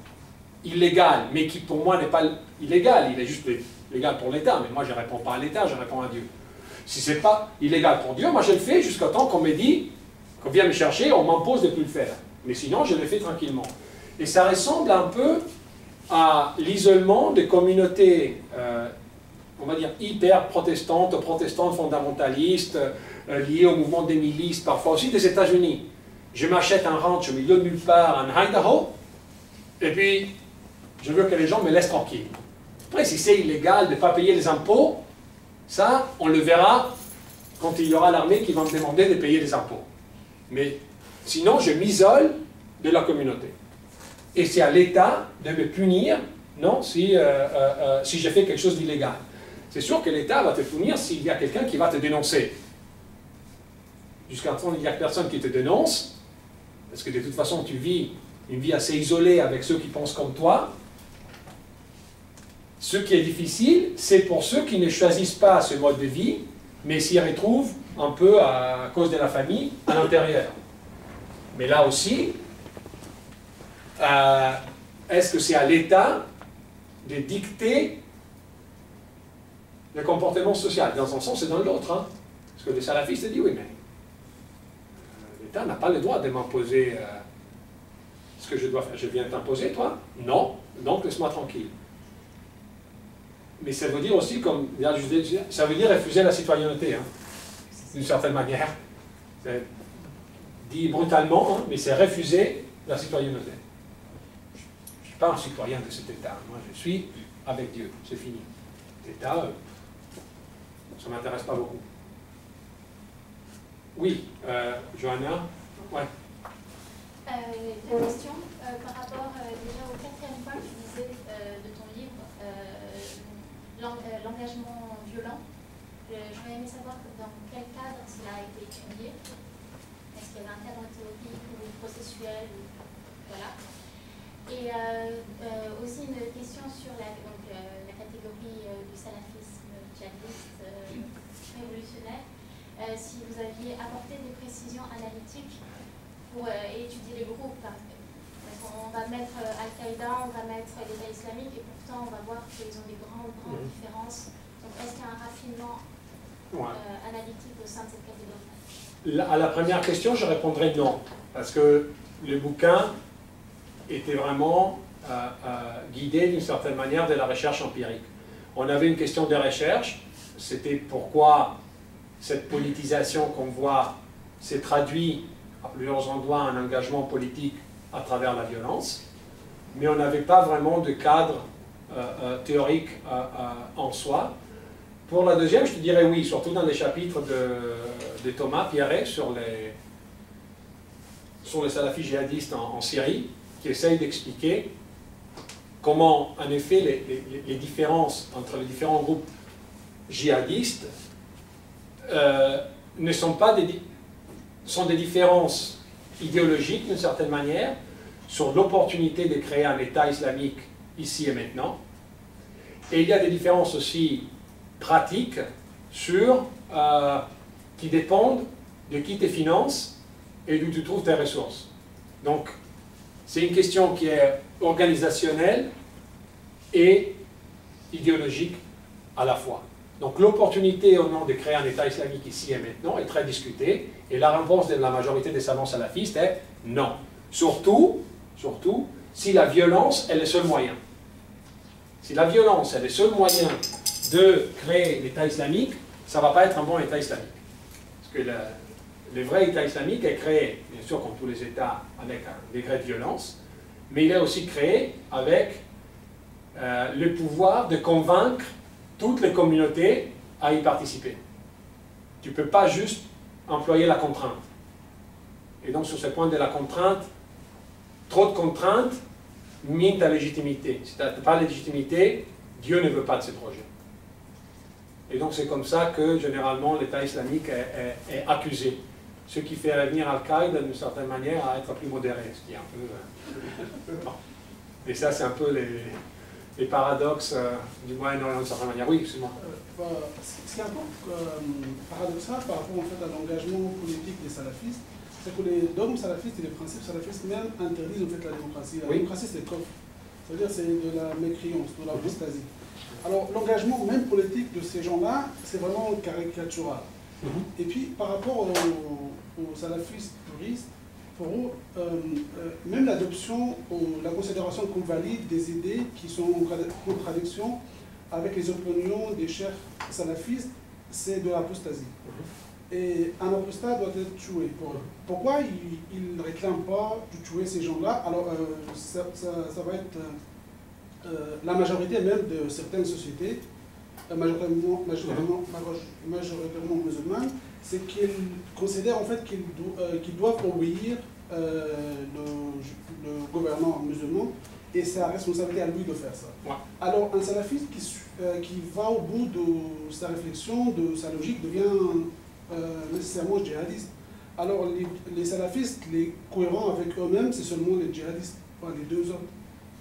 illégal, mais qui pour moi n'est pas illégal, il est juste légal pour l'État, mais moi je ne réponds pas à l'État, je réponds à Dieu. Si ce n'est pas illégal pour Dieu, moi je le fais jusqu'au temps qu'on me dit, qu'on vient me chercher, on m'impose de ne plus le faire. Mais sinon, je le fais tranquillement. Et ça ressemble un peu à l'isolement des communautés, on va dire, hyper protestantes fondamentalistes, liées au mouvement des milices, parfois aussi des États-Unis. Je m'achète un ranch au milieu de nulle part, en Idaho, et puis je veux que les gens me laissent tranquille. Après, si c'est illégal de ne pas payer les impôts, ça, on le verra quand il y aura l'armée qui va me demander de payer les impôts. Mais sinon, je m'isole de la communauté. Et c'est à l'État de me punir, non, si je fais quelque chose d'illégal. C'est sûr que l'État va te punir s'il y a quelqu'un qui va te dénoncer. Jusqu'à présent, il n'y a personne qui te dénonce, parce que de toute façon, tu vis une vie assez isolée avec ceux qui pensent comme toi. Ce qui est difficile, c'est pour ceux qui ne choisissent pas ce mode de vie, mais s'y retrouvent un peu à cause de la famille à l'intérieur. Mais là aussi, est-ce que c'est à l'État de dicter le comportement social, dans un sens et dans l'autre. Hein. Parce que les salafistes disent, oui, mais l'État n'a pas le droit de m'imposer ce que je dois faire. Je viens t'imposer, toi? Non, donc laisse-moi tranquille. Mais ça veut dire aussi, comme ça veut dire refuser la citoyenneté, hein, d'une certaine manière. C'est dit brutalement, hein, mais c'est refuser la citoyenneté. Je ne suis pas un citoyen de cet État. Moi, je suis avec Dieu. C'est fini. L'État, ça ne m'intéresse pas beaucoup. Oui, Johanna? Ouais. Deux questions. Par rapport déjà au quatrième point que tu disais de ton livre, l'engagement violent. J'aurais aimé savoir dans quel cadre cela a été étudié. Est-ce qu'il y avait un cadre théorique ou processuel voilà. Et aussi une question sur la catégorie du salafisme djihadiste révolutionnaire. Si vous aviez apporté des précisions analytiques pour étudier les groupes. On va mettre Al-Qaïda, on va mettre l'État islamique, et pourtant on va voir qu'ils ont des grandes différences. Donc est-ce qu'il y a un raffinement analytique au sein de cette catégorie? À la première question, je répondrai non, parce que le bouquin était vraiment guidé d'une certaine manière de la recherche empirique. On avait une question de recherche, c'était pourquoi cette politisation qu'on voit s'est traduite à plusieurs endroits en engagement politique à travers la violence, mais on n'avait pas vraiment de cadre théorique en soi. Pour la deuxième, je te dirais oui, surtout dans les chapitres de Thomas Pierret sur les salafis djihadistes en Syrie, qui essayent d'expliquer comment, en effet, les différences entre les différents groupes djihadistes ne sont pas sont des différences idéologiques d'une certaine manière sur l'opportunité de créer un État islamique ici et maintenant. Et il y a des différences aussi pratiques qui dépendent de qui te finance et d'où tu trouves tes ressources. Donc, c'est une question qui est organisationnelle et idéologique à la fois. Donc l'opportunité au nom de créer un État islamique ici et maintenant est très discutée, et la réponse de la majorité des savants salafistes est non. Surtout si la violence est le seul moyen. Si la violence est le seul moyen de créer l'État islamique, ça ne va pas être un bon État islamique. Parce que le vrai État islamique est créé, bien sûr, comme tous les États, avec un degré de violence, mais il est aussi créé avec le pouvoir de convaincre toutes les communautés à y participer. Tu ne peux pas juste employer la contrainte. Et donc, sur ce point de la contrainte, trop de contraintes mine ta légitimité. Si tu n'as pas de légitimité, Dieu ne veut pas de ces projets. Et donc, c'est comme ça que, généralement, l'État islamique est accusé. Ce qui fait revenir Al-Qaïda, d'une certaine manière, à être plus modéré. Ce qui est un peu... Bon. Et ça, c'est un peu les paradoxes du Moyen-Orient, d'une certaine manière. Oui, excuse-moi. Ce qui est un peu paradoxal par rapport en fait, à l'engagement politique des salafistes, c'est que les dogmes salafistes et les principes salafistes même interdisent en fait, la démocratie. La démocratie, c'est coffre. Ça veut dire c'est de la mécréance, de l'apostasie. Alors, l'engagement même politique de ces gens-là, c'est vraiment caricatural. Et puis, par rapport aux salafistes puristes, pour eux, même l'adoption ou la considération comme valide des idées qui sont en contradiction avec les opinions des chefs salafistes, c'est de l'apostasie. Et un apostat doit être tué. Pourquoi ils ne réclament pas de tuer ces gens-là? Alors, ça va être la majorité même de certaines sociétés, majoritairement musulmanes, c'est qu'ils considèrent en fait qu'ils doivent obéir le gouvernant musulman, et c'est la responsabilité à lui de faire ça. Ouais. Alors un salafiste qui va au bout de sa réflexion, de sa logique, devient nécessairement djihadiste. Alors les salafistes, les cohérents avec eux-mêmes, c'est seulement les djihadistes, pas les deux autres.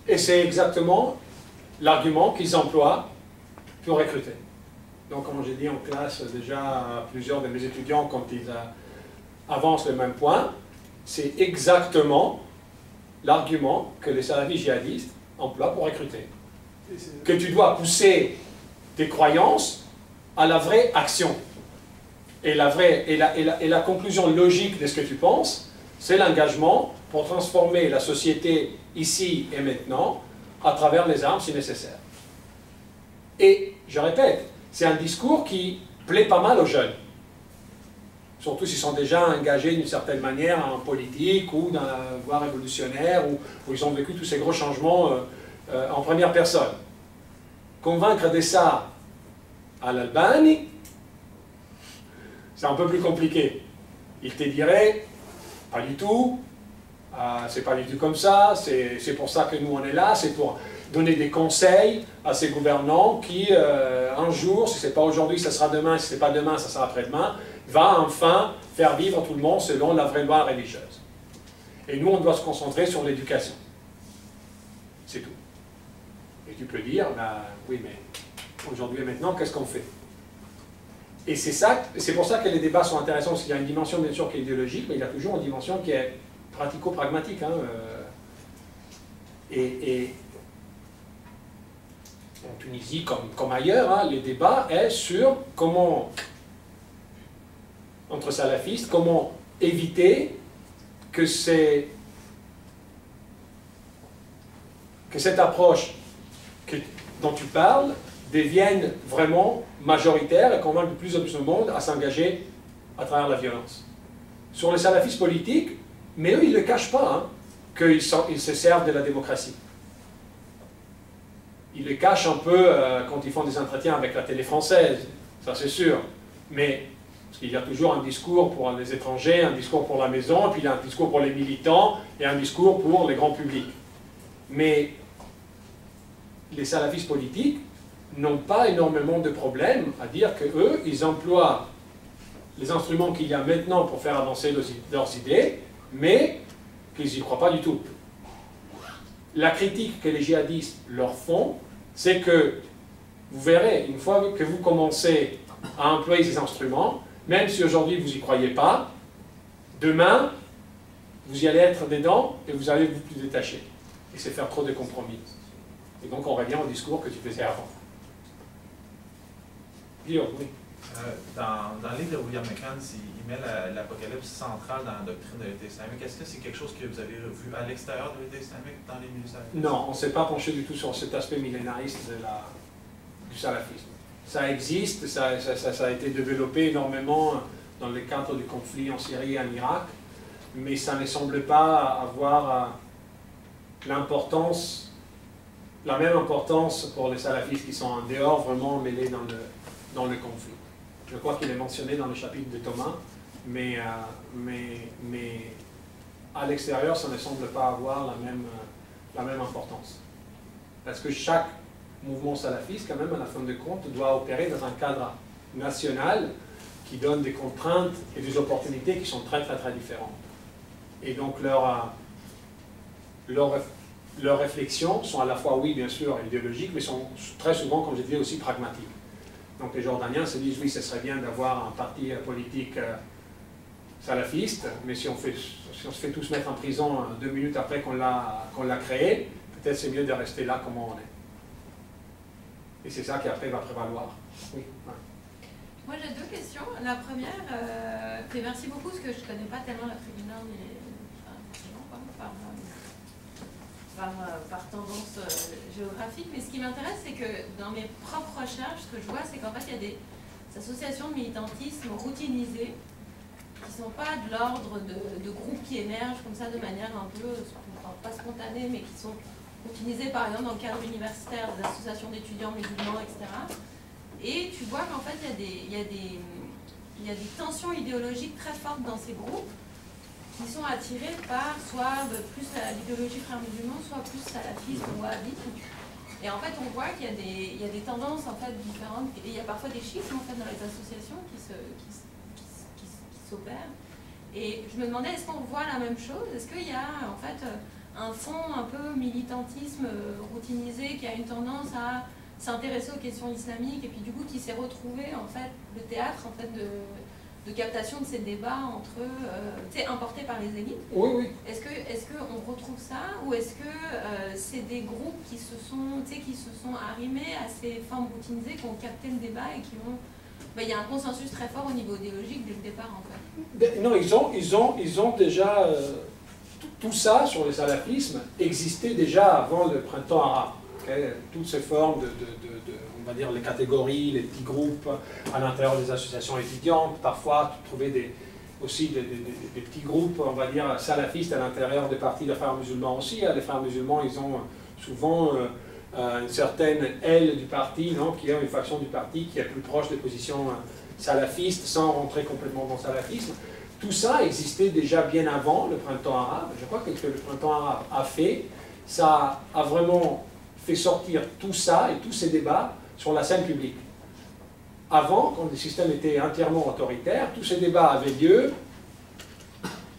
Et c'est exactement l'argument qu'ils emploient pour recruter. Donc, comme j'ai dit en classe déjà à plusieurs de mes étudiants, quand ils avancent le même point, c'est exactement l'argument que les salafis djihadistes emploient pour recruter. Que tu dois pousser tes croyances à la vraie action. Et la conclusion logique de ce que tu penses, c'est l'engagement pour transformer la société ici et maintenant à travers les armes si nécessaire. Et, je répète, c'est un discours qui plaît pas mal aux jeunes. Surtout s'ils sont déjà engagés d'une certaine manière en politique ou dans la voie révolutionnaire, où ils ont vécu tous ces gros changements en première personne. Convaincre de ça à l'Albanie, c'est un peu plus compliqué. Ils te diraient, pas du tout, c'est pas du tout comme ça, c'est pour ça que nous on est là, c'est pour donner des conseils à ces gouvernants qui, un jour, si ce n'est pas aujourd'hui, ça sera demain, si ce n'est pas demain, ça sera après-demain, va enfin faire vivre tout le monde selon la vraie loi religieuse. Et nous, on doit se concentrer sur l'éducation. C'est tout. Et tu peux dire, ben, oui, mais aujourd'hui et maintenant, qu'est-ce qu'on fait? Et c'est pour ça que les débats sont intéressants, parce qu'il y a une dimension, bien sûr, qui est idéologique, mais il y a toujours une dimension qui est pratico-pragmatique. Hein, et en Tunisie, comme ailleurs, hein, les débats est sur comment, entre salafistes, comment éviter que cette approche dont tu parles devienne vraiment majoritaire et convaincre de plus en plus de monde à s'engager à travers la violence. Sur les salafistes politiques, mais eux, ils ne le cachent pas, hein, qu'ils se servent de la démocratie. Ils le cachent un peu quand ils font des entretiens avec la télé française, ça c'est sûr. Mais, parce qu'il y a toujours un discours pour les étrangers, un discours pour la maison, puis il y a un discours pour les militants, et un discours pour les grands publics. Mais les salafistes politiques n'ont pas énormément de problèmes à dire qu'eux, ils emploient les instruments qu'il y a maintenant pour faire avancer leurs idées, mais qu'ils n'y croient pas du tout. La critique que les djihadistes leur font, c'est que, vous verrez, une fois que vous commencez à employer ces instruments, même si aujourd'hui vous n'y croyez pas, demain, vous y allez être dedans et vous allez vous plus détacher. Et c'est faire trop de compromis. Et donc on revient au discours que tu faisais avant. Guillaume, oui. Dans le livre de William McCann, il met l'apocalypse centrale dans la doctrine de l'État islamique. Est-ce que c'est quelque chose que vous avez revu à l'extérieur de l'État islamique, dans les milieux salafistes? Non, on ne s'est pas penché du tout sur cet aspect millénariste du salafisme. Ça existe, ça a été développé énormément dans le cadre du conflit en Syrie et en Irak, mais ça ne semble pas avoir la même importance pour les salafistes qui sont en dehors, vraiment mêlés dans le conflit. Je crois qu'il est mentionné dans le chapitre de Thomas, mais à l'extérieur, ça ne semble pas avoir la même importance. Parce que chaque mouvement salafiste, quand même, à la fin de compte, doit opérer dans un cadre national qui donne des contraintes et des opportunités qui sont très, très, très différentes. Et donc, leurs réflexions sont à la fois, oui, bien sûr, idéologiques, mais sont très souvent, comme je disais, aussi pragmatiques. Donc les Jordaniens se disent, oui, ce serait bien d'avoir un parti politique salafiste, mais si on se fait tous mettre en prison 2 minutes après qu'on l'a créé, peut-être c'est mieux de rester là comme on est. Et c'est ça qui après va prévaloir. Oui. Ouais. Moi j'ai 2 questions. La première, merci beaucoup, parce que je ne connais pas tellement l'Afrique du Nord, mais par tendance géographique, mais ce qui m'intéresse, c'est que dans mes propres recherches, ce que je vois, c'est qu'en fait, il y a des associations de militantisme routinisées qui ne sont pas de l'ordre de groupes qui émergent comme ça de manière un peu, pas spontanée, mais qui sont routinisées, par exemple, dans le cadre universitaire, des associations d'étudiants musulmans, etc. Et tu vois qu'en fait, il y a des tensions idéologiques très fortes dans ces groupes, qui sont attirés par soit plus l'idéologie frère musulman, soit plus salafisme ou wahhabite. Et en fait, on voit qu'il y a des tendances en fait, différentes, et il y a parfois des schismes en fait, dans les associations qui s'opèrent. Et je me demandais, est-ce qu'on voit la même chose? Est-ce qu'il y a en fait un fond un peu militantisme routinisé qui a une tendance à s'intéresser aux questions islamiques, et puis du coup qui s'est retrouvé en fait le théâtre en fait, de captation de ces débats entre importés par les élites. Oui, oui. Est-ce qu'on retrouve ça, ou est-ce que c'est des groupes qui se sont arrimés à ces formes routinisées, qui ont capté le débat et qui ont il y a un consensus très fort au niveau idéologique dès le départ, en fait. Non, ils ont déjà... tout ça sur le salafisme existait déjà avant le printemps arabe. Okay? Toutes ces formes on va dire, les catégories, les petits groupes à l'intérieur des associations étudiantes. Parfois, tu trouvais aussi des petits groupes, on va dire, salafistes à l'intérieur des partis de frères musulmans aussi. Les frères musulmans, ils ont souvent une certaine aile du parti, non, qui est une faction du parti qui est plus proche des positions salafistes, sans rentrer complètement dans le salafisme. Tout ça existait déjà bien avant le printemps arabe. Je crois que ce que le printemps arabe a fait, ça a vraiment fait sortir tout ça et tous ces débats sur la scène publique. Avant, quand le système était entièrement autoritaire, tous ces débats avaient lieu,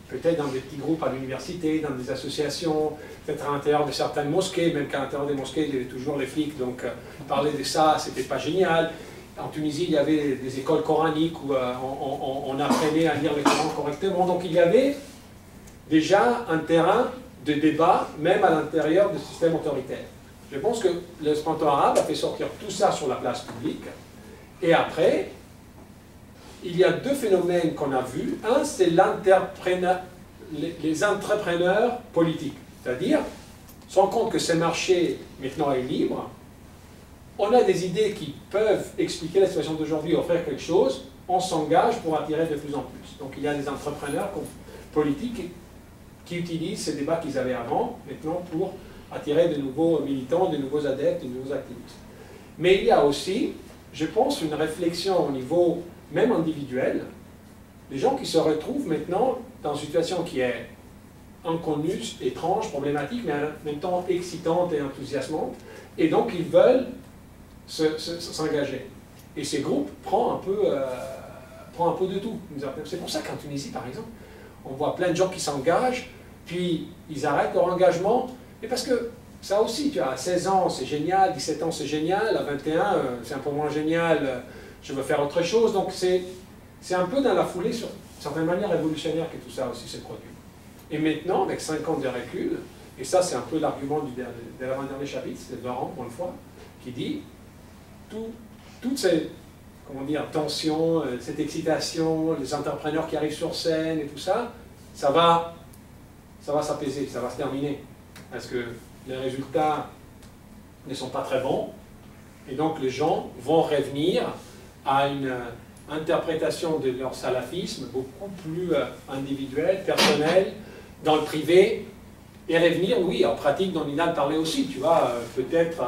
peut-être dans des petits groupes à l'université, dans des associations, peut-être à l'intérieur de certaines mosquées, même qu'à l'intérieur des mosquées, il y avait toujours les flics, donc parler de ça, c'était pas génial. En Tunisie, il y avait des écoles coraniques où on apprenait à lire le Coran correctement. Donc il y avait déjà un terrain de débat, même à l'intérieur du système autoritaire. Je pense que le printemps arabe a fait sortir tout ça sur la place publique. Et après, il y a deux phénomènes qu'on a vus. Un, c'est les entrepreneurs politiques. C'est-à-dire, se rend compte que ce marché maintenant est libre. On a des idées qui peuvent expliquer la situation d'aujourd'hui, offrir quelque chose, on s'engage pour attirer de plus en plus. Donc il y a des entrepreneurs politiques qui utilisent ces débats qu'ils avaient avant, maintenant, pour attirer de nouveaux militants, de nouveaux adeptes, de nouveaux activistes. Mais il y a aussi, je pense, une réflexion au niveau même individuel, des gens qui se retrouvent maintenant dans une situation qui est inconnue, étrange, problématique, mais en même temps excitante et enthousiasmante, et donc ils veulent s'engager. Et ces groupes prennent un peu de tout. C'est pour ça qu'en Tunisie, par exemple, on voit plein de gens qui s'engagent, puis ils arrêtent leur engagement, et parce que ça aussi, tu as à 16 ans, c'est génial, 17 ans, c'est génial, à 21, c'est un peu moins génial, je veux faire autre chose. Donc c'est un peu dans la foulée, sur certaine manière révolutionnaire, que tout ça aussi s'est produit. Et maintenant, avec 5 ans de recul, et ça c'est un peu l'argument de l'avant-dernier chapitre, c'est Laurent, pour une fois, qui dit toutes ces, comment dire, tensions, cette excitation, les entrepreneurs qui arrivent sur scène et tout ça, ça va s'apaiser, ça va se terminer. Parce que les résultats ne sont pas très bons, et donc les gens vont revenir à une interprétation de leur salafisme beaucoup plus individuelle, personnelle, dans le privé, et revenir, oui, en pratique, dont Nina parlait aussi, tu vois, peut-être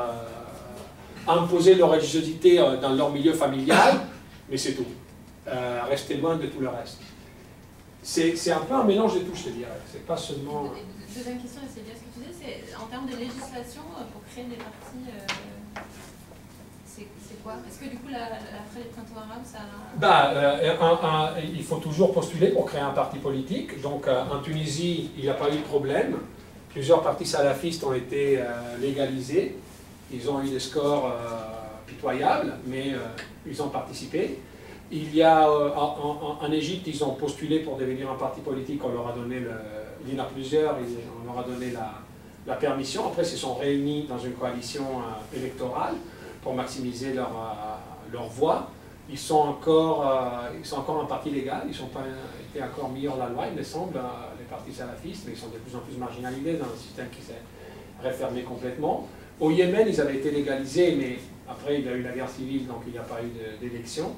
imposer leur religiosité dans leur milieu familial, mais c'est tout. Rester loin de tout le reste. C'est un peu un mélange de tout, je te dirais. C'est pas seulement... Deuxième question, et c'est bien ce que tu disais, c'est en termes de législation, pour créer des partis, c'est quoi? Est-ce que du coup, après les printemps arabes, ça... il faut toujours postuler pour créer un parti politique. Donc en Tunisie, il n'y a pas eu de problème. Plusieurs partis salafistes ont été légalisés. Ils ont eu des scores pitoyables, mais ils ont participé. Il y a, en Égypte, ils ont postulé pour devenir un parti politique, on leur a donné, il y en a plusieurs, on leur a donné la permission. Après, ils se sont réunis dans une coalition électorale pour maximiser leur voix. Ils sont encore un parti légal, ils n'ont pas été encore mis hors la loi, il me semble, les partis salafistes, mais ils sont de plus en plus marginalisés dans un système qui s'est refermé complètement. Au Yémen, ils avaient été légalisés, mais après, il y a eu la guerre civile, donc il n'y a pas eu d'élection.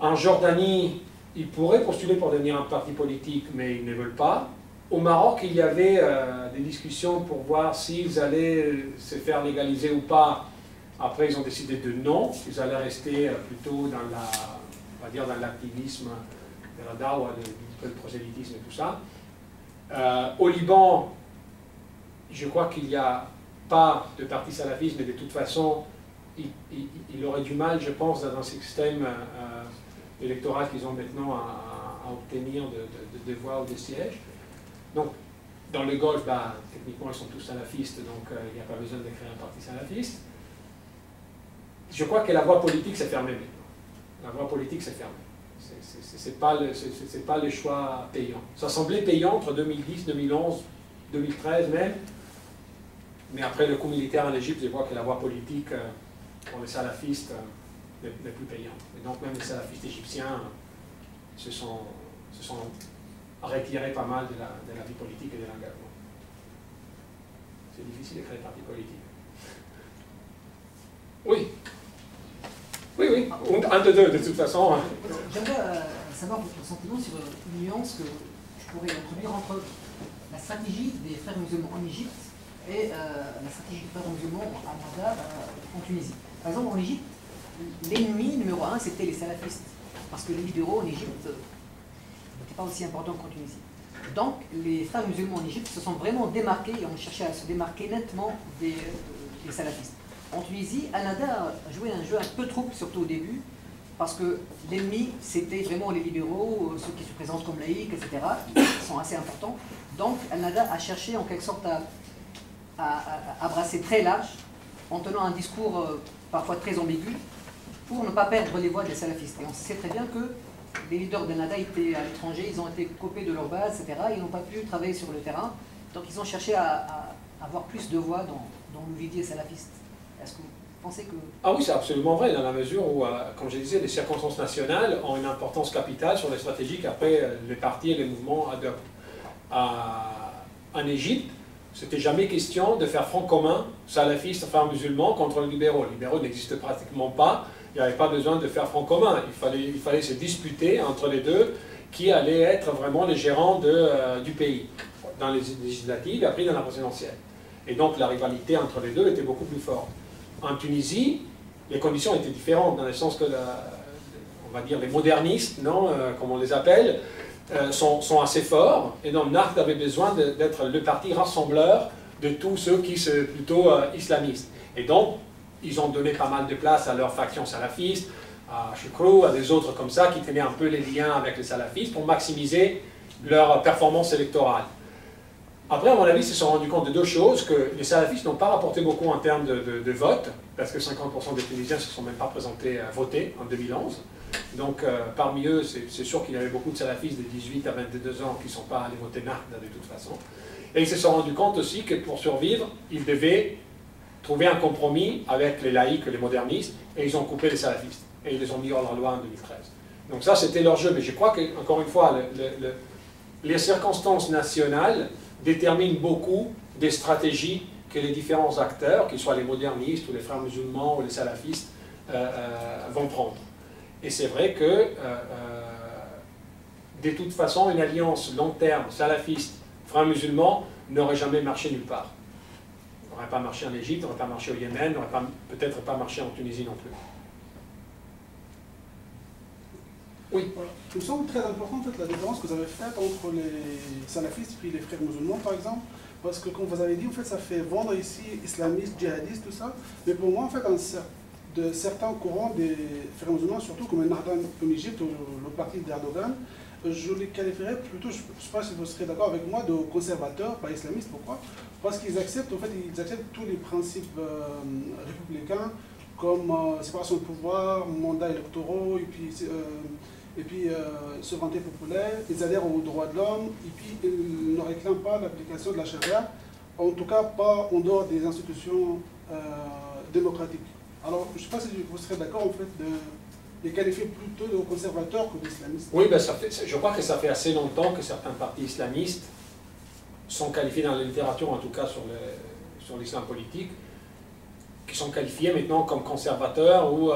En Jordanie, ils pourraient postuler pour devenir un parti politique, mais ils ne veulent pas. Au Maroc, il y avait des discussions pour voir s'ils allaient se faire légaliser ou pas. Après, ils ont décidé de non, ils allaient rester plutôt dans l'activisme, de la dawa, le prosélytisme et tout ça. Au Liban, je crois qu'il n'y a pas de parti salafiste, mais de toute façon, il aurait du mal, je pense, dans un système électoral qu'ils ont maintenant à obtenir de voix ou de sièges. Donc, dans le Golfe, techniquement, ils sont tous salafistes, donc il n'y a pas besoin de créer un parti salafiste. Je crois que la voie politique s'est fermée maintenant. La voie politique s'est fermée. C'est pas le choix payant. Ça semblait payant entre 2010, 2011, 2013 même. Mais après le coup militaire en Égypte, je vois que la voie politique pour les salafistes n'est plus payant. Et donc même les salafistes égyptiens se sont retirés pas mal de la vie politique et de l'engagement. C'est difficile de créer des partis politiques. Oui. Oui, un de deux, de toute façon. J'aimerais savoir votre sentiment sur une nuance que je pourrais introduire entre la stratégie des frères musulmans en Égypte et la stratégie des frères musulmans à Nahda en Tunisie. Par exemple, en Égypte, l'ennemi numéro un, c'était les salafistes. Parce que les libéraux en Égypte n'étaient pas aussi importants qu'en Tunisie. Donc, les frères musulmans en Égypte se sont vraiment démarqués et ont cherché à se démarquer nettement des salafistes. En Tunisie, Ennahda a joué un jeu un peu trouble, surtout au début, parce que l'ennemi, c'était vraiment les libéraux, ceux qui se présentent comme laïcs, etc., qui sont assez importants. Donc, Ennahda a cherché en quelque sorte à brasser très large, en tenant un discours parfois très ambigu, pour ne pas perdre les voix des salafistes. Et on sait très bien que les leaders d'Ennahda étaient à l'étranger, ils ont été coupés de leur base, etc., ils n'ont pas pu travailler sur le terrain, donc ils ont cherché à avoir plus de voix dans le vivier salafiste. Est-ce que vous pensez que... Ah oui, c'est absolument vrai, dans la mesure où, comme je disais, les circonstances nationales ont une importance capitale sur les stratégies qu'après les partis et les mouvements adoptent. En Égypte, c'était jamais question de faire front commun salafistes, frères musulmans, contre les libéraux. Les libéraux n'existent pratiquement pas, il n'y avait pas besoin de faire front commun. Il fallait se disputer entre les deux qui allaient être vraiment les gérants du pays, dans les législatives et après dans la présidentielle. Et donc la rivalité entre les deux était beaucoup plus forte. En Tunisie, les conditions étaient différentes, dans le sens que, on va dire, les modernistes, non, comme on les appelle, sont assez forts, et donc Nahda avait besoin d'être le parti rassembleur de tous ceux qui sont plutôt islamistes. Et donc, ils ont donné pas mal de place à leur faction salafiste, à Choukrou, à des autres comme ça, qui tenaient un peu les liens avec les salafistes pour maximiser leur performance électorale. Après, à mon avis, ils se sont rendus compte de deux choses, que les salafistes n'ont pas rapporté beaucoup en termes de vote, parce que 50% des Tunisiens ne se sont même pas présentés à voter en 2011. Donc, parmi eux, c'est sûr qu'il y avait beaucoup de salafistes de 18 à 22 ans qui ne sont pas allés voter Nahda de toute façon. Et ils se sont rendus compte aussi que pour survivre, ils devaient trouver un compromis avec les laïcs, les modernistes, et ils ont coupé les salafistes. Et ils les ont mis hors la loi en 2013. Donc ça, c'était leur jeu. Mais je crois que, encore une fois, les circonstances nationales déterminent beaucoup des stratégies que les différents acteurs, qu'ils soient les modernistes ou les frères musulmans ou les salafistes, vont prendre. Et c'est vrai que, de toute façon, une alliance long terme, salafiste, frères musulmans, n'aurait jamais marché nulle part. N'aurait pas marché en Égypte, n'aurait pas marché au Yémen, n'aurait peut-être pas marché en Tunisie non plus. Oui. Voilà. Il me semble très important en fait, la différence que vous avez faite entre les salafistes et les frères musulmans, par exemple, parce que comme vous avez dit, en fait, ça fait vendre ici islamistes, djihadistes, tout ça. Mais pour moi, en fait, de certains courants des frères musulmans, surtout comme le Nahda en Égypte ou le parti d'Erdogan, je les qualifierais plutôt, je ne sais pas si vous serez d'accord avec moi, de conservateurs, pas islamistes. Pourquoi? Parce qu'ils acceptent, en fait, ils acceptent tous les principes républicains, comme séparation de pouvoir, mandats électoraux, et puis souveraineté populaire. Ils adhèrent aux droits de l'homme, et puis ils ne réclament pas l'application de la charia, en tout cas pas en dehors des institutions démocratiques. Alors, je ne sais pas si vous serez d'accord, en fait, de les qualifier plutôt de conservateurs que d'islamistes. Oui, ben je crois que ça fait assez longtemps que certains partis islamistes sont qualifiés dans la littérature, en tout cas sur l'islam politique, qui sont qualifiés maintenant comme conservateurs ou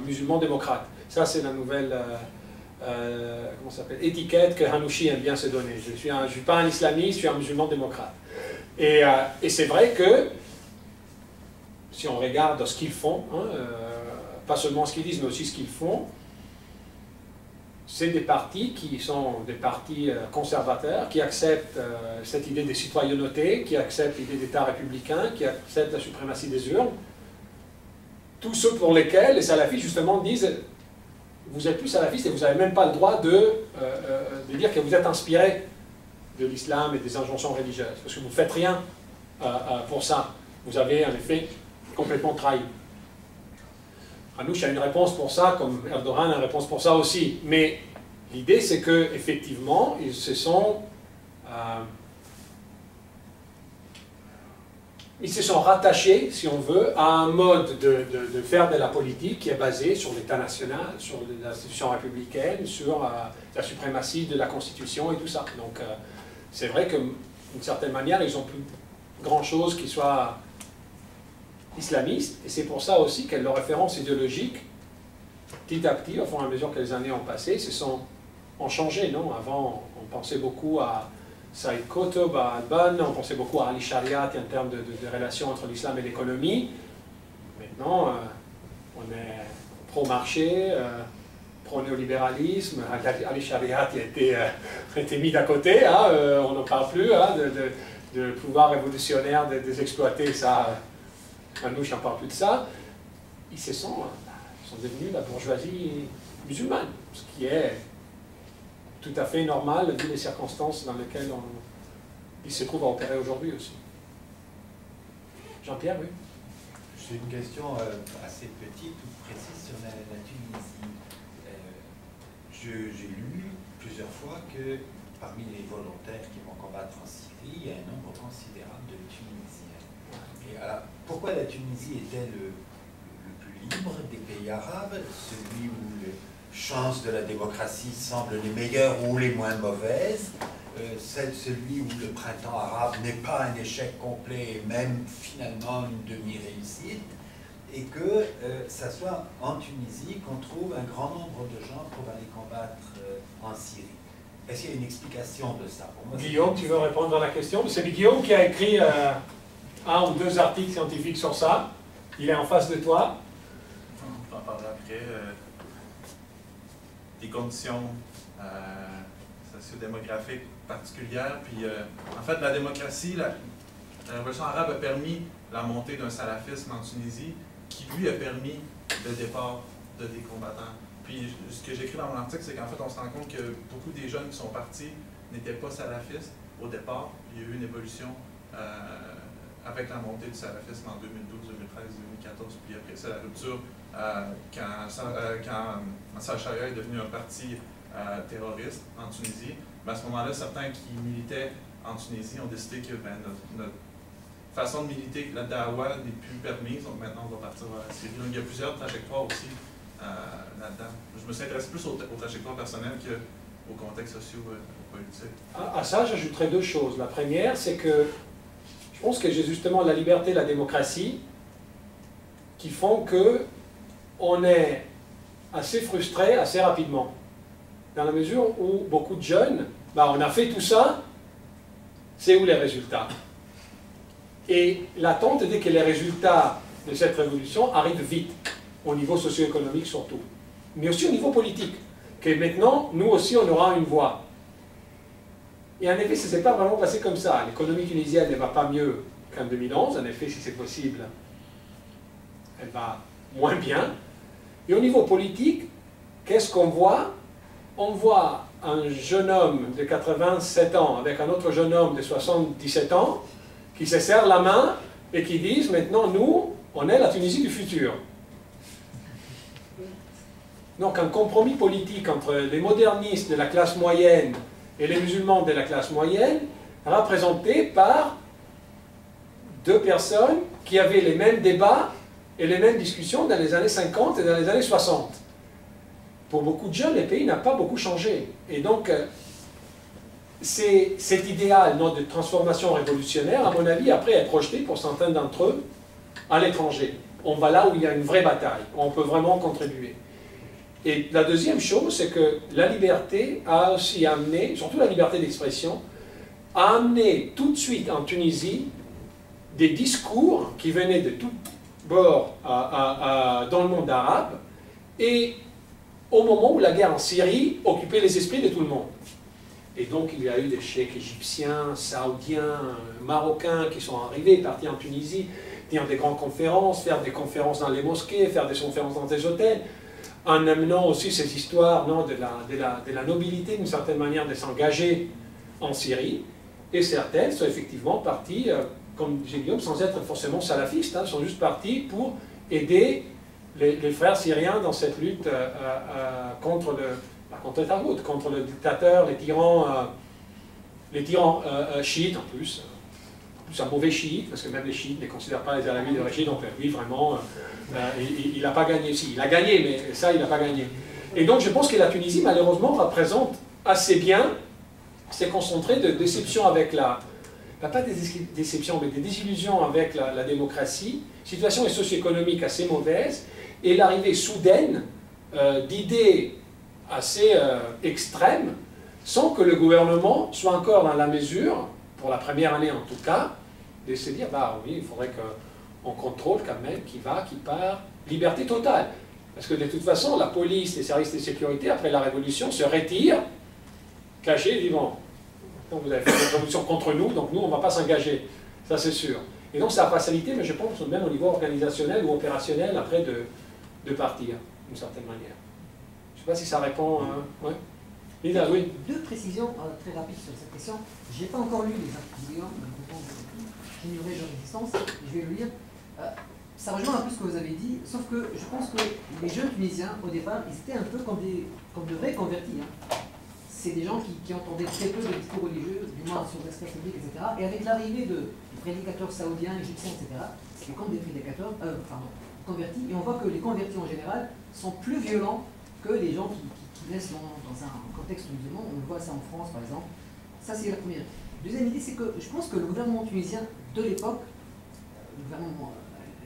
musulmans démocrates. Ça, c'est la nouvelle comment ça s'appelle, étiquette que Hanouchi aime bien se donner. Je ne suis pas un islamiste, je suis un musulman démocrate. Et c'est vrai que, si on regarde ce qu'ils font, hein, pas seulement ce qu'ils disent, mais aussi ce qu'ils font, c'est des partis qui sont des partis conservateurs, qui acceptent cette idée de citoyenneté, qui acceptent l'idée d'État républicain, qui acceptent la suprématie des urnes. Tous ceux pour lesquels les salafistes, justement, disent « Vous êtes plus salafiste et vous n'avez même pas le droit de dire que vous êtes inspiré de l'islam et des injonctions religieuses, parce que vous ne faites rien pour ça. Vous avez, en effet, complètement trahi. » Hanouchi a une réponse pour ça, comme Erdogan a une réponse pour ça aussi. Mais l'idée, c'est qu'effectivement, ils se sont ils se sont rattachés, si on veut, à un mode de faire de la politique qui est basé sur l'État national, sur l'institution républicaine, sur la suprématie de la Constitution et tout ça. Donc, c'est vrai que, d'une certaine manière, ils n'ont plus grand-chose qui soit islamiste, et c'est pour ça aussi que leurs références idéologiques, petit à petit, au fur et à mesure que les années ont passé, ont changé, non? Avant, on pensait beaucoup à Saïd Qutb, à Al-Banna, on pensait beaucoup à Ali Shariat en termes de relations entre l'islam et l'économie. Maintenant, on est pro-marché, pro-néolibéralisme. Ali Shariat a été mis d'à côté, hein, on n'en parle plus, hein, de pouvoir révolutionnaire des exploiter, ça, nous, je n'en parle plus de ça. Ils sont devenus la bourgeoisie musulmane, ce qui est tout à fait normal vu les circonstances dans lesquelles il se trouve à opérer aujourd'hui aussi. Jean-Pierre, oui. J'ai une question assez petite ou précise sur la Tunisie. J'ai lu plusieurs fois que parmi les volontaires qui vont combattre en Syrie, il y a un nombre considérable de Tunisiens. Et alors, pourquoi la Tunisie est-elle le plus libre des pays arabes, celui où les chances de la démocratie semblent les meilleures ou les moins mauvaises, celui où le printemps arabe n'est pas un échec complet et même finalement une demi-réussite, et que ça soit en Tunisie qu'on trouve un grand nombre de gens pour aller combattre en Syrie. Est-ce qu'il y a une explication de ça? Pour moi, Guillaume, tu veux répondre à la question? C'est Guillaume qui a écrit 1 ou 2 articles scientifiques sur ça. Il est en face de toi. On va en parler après. Des conditions sociodémographiques particulières. Puis, en fait, la démocratie, la révolution arabe a permis la montée d'un salafisme en Tunisie qui, lui, a permis le départ de des combattants. Puis, ce que j'écris dans mon article, c'est qu'en fait, on se rend compte que beaucoup des jeunes qui sont partis n'étaient pas salafistes au départ. Il y a eu une évolution avec la montée du salafisme en 2012, 2013, 2014, puis après ça, la rupture quand Sachaïa est devenu un parti terroriste en Tunisie. Mais à ce moment-là, certains qui militaient en Tunisie ont décidé que notre façon de militer, la dawa n'est plus permise, donc maintenant on va partir vers la Syrie. Donc il y a plusieurs trajectoires aussi là-dedans. Je me suis intéressé plus aux trajectoires personnelles qu'au contexte socio-politique. À ça, j'ajouterais 2 choses. La première, c'est que je pense que j'ai justement la liberté et la démocratie qui font que on est assez frustré assez rapidement. Dans la mesure où beaucoup de jeunes, on a fait tout ça, c'est où les résultats? Et l'attente est que les résultats de cette révolution arrivent vite, au niveau socio-économique surtout, mais aussi au niveau politique, que maintenant, nous aussi, on aura une voix. Et en effet, ça ne s'est pas vraiment passé comme ça. L'économie tunisienne ne va pas mieux qu'en 2011, en effet, si c'est possible, elle va moins bien. Et au niveau politique, qu'est-ce qu'on voit? On voit un jeune homme de 87 ans avec un autre jeune homme de 77 ans qui se serrent la main et qui disent maintenant, nous, on est la Tunisie du futur. Donc un compromis politique entre les modernistes de la classe moyenne et les musulmans de la classe moyenne, représenté par 2 personnes qui avaient les mêmes débats et les mêmes discussions dans les années 50 et dans les années 60. Pour beaucoup de jeunes, les pays n'ont pas beaucoup changé. Et donc, cet idéal de transformation révolutionnaire, à mon avis, après est projeté pour certains d'entre eux à l'étranger. On va là où il y a une vraie bataille, où on peut vraiment contribuer. Et la deuxième chose, c'est que la liberté a aussi amené, surtout la liberté d'expression, a amené tout de suite en Tunisie des discours qui venaient de tous bords dans le monde arabe, et au moment où la guerre en Syrie occupait les esprits de tout le monde. Et donc il y a eu des cheikhs égyptiens, saoudiens, marocains qui sont arrivés, partis en Tunisie, dire des grandes conférences, faire des conférences dans les mosquées, faire des conférences dans des hôtels, en amenant aussi ces histoires de la nobilité, d'une certaine manière, de s'engager en Syrie. Et certaines sont effectivement parties, comme disait Guillaume, sans être forcément salafistes, sont juste parties pour aider les frères syriens dans cette lutte contre le Tagout, contre le dictateur, les tyrans chiites en plus, plus un mauvais chiite, parce que même les chiites ne considèrent pas les alawites de Rachid, donc lui vraiment, il n'a pas gagné. Si, il a gagné, mais ça, il n'a pas gagné. Et donc je pense que la Tunisie, malheureusement, représente assez bien, s'est concentrée de déception avec pas des déceptions, mais des désillusions avec la démocratie. La situation est socio-économique assez mauvaise, et l'arrivée soudaine d'idées assez extrêmes, sans que le gouvernement soit encore dans la mesure, pour la première année en tout cas, de se dire, bah oui, il faudrait qu'on contrôle quand même qui va, qui part, liberté totale. Parce que de toute façon, la police, les services de sécurité, après la Révolution, se retirent, cachés, et disent, bon, donc vous avez fait une révolution contre nous, donc nous, on ne va pas s'engager. Ça, c'est sûr. Et donc, ça a facilité, mais je pense même au niveau organisationnel ou opérationnel, après, de partir, d'une certaine manière. Je ne sais pas si ça répond... ouais. Lina, oui. Deux précisions très rapides sur cette question. Je n'ai pas encore lu les articles, j'ignorais leur existence, je vais le lire. Ça rejoint un peu ce que vous avez dit, sauf que je pense que les jeunes Tunisiens, au départ, ils étaient un peu comme de vrais convertis. Hein. C'est des gens qui entendaient très peu de discours religieux, du moins sur l'espace public, etc. Et avec l'arrivée de prédicateurs saoudiens, égyptiens, etc., c'est comme des prédicateurs, convertis, et on voit que les convertis en général sont plus violents que les gens qui naissent dans un contexte musulman. On le voit ça en France, par exemple. Ça, c'est la première. Deuxième idée, c'est que je pense que le gouvernement tunisien de l'époque, le gouvernement,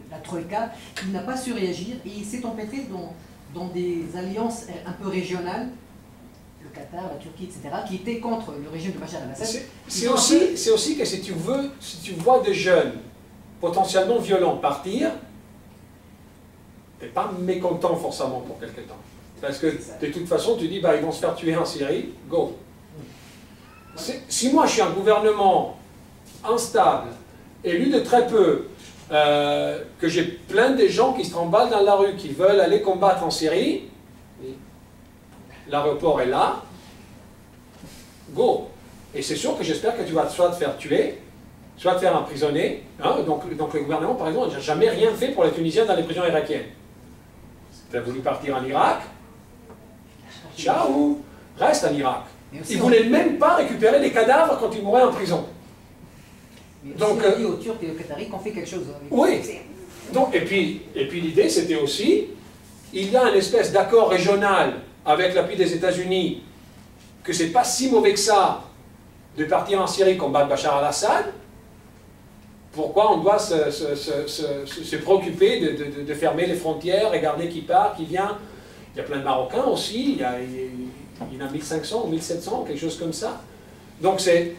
la Troïka, il n'a pas su réagir et il s'est empêtré dans des alliances un peu régionales, le Qatar, la Turquie, etc., qui étaient contre le régime de Bachar el-Assad. C'est aussi que si tu vois des jeunes potentiellement violents partir, tu n'es pas mécontent forcément pour quelque temps. Parce que de toute façon, tu dis, bah, ils vont se faire tuer en Syrie, go. Si moi je suis un gouvernement instable, élu de très peu, que j'ai plein de gens qui se tremballent dans la rue, qui veulent aller combattre en Syrie, l'aéroport est là, go. Et c'est sûr que j'espère que tu vas soit te faire tuer, soit te faire emprisonner. Hein? Donc le gouvernement, par exemple, n'a jamais rien fait pour les Tunisiens dans les prisons irakiennes. Tu as voulu partir en Irak, ciao, reste en Irak. Ils ne voulaient même pas récupérer les cadavres quand ils mouraient en prison. Mais donc, on dit aux Turcs et aux Qataris qu'on fait quelque chose. Oui. Donc, et puis l'idée, c'était aussi, il y a une espèce d'accord régional avec l'appui des États-Unis, que c'est pas si mauvais que ça de partir en Syrie combattre Bachar al-Assad. Pourquoi on doit se préoccuper de fermer les frontières, regarder qui part, qui vient? Il y a plein de Marocains aussi, il y en a 1500 ou 1700, quelque chose comme ça. Donc c'est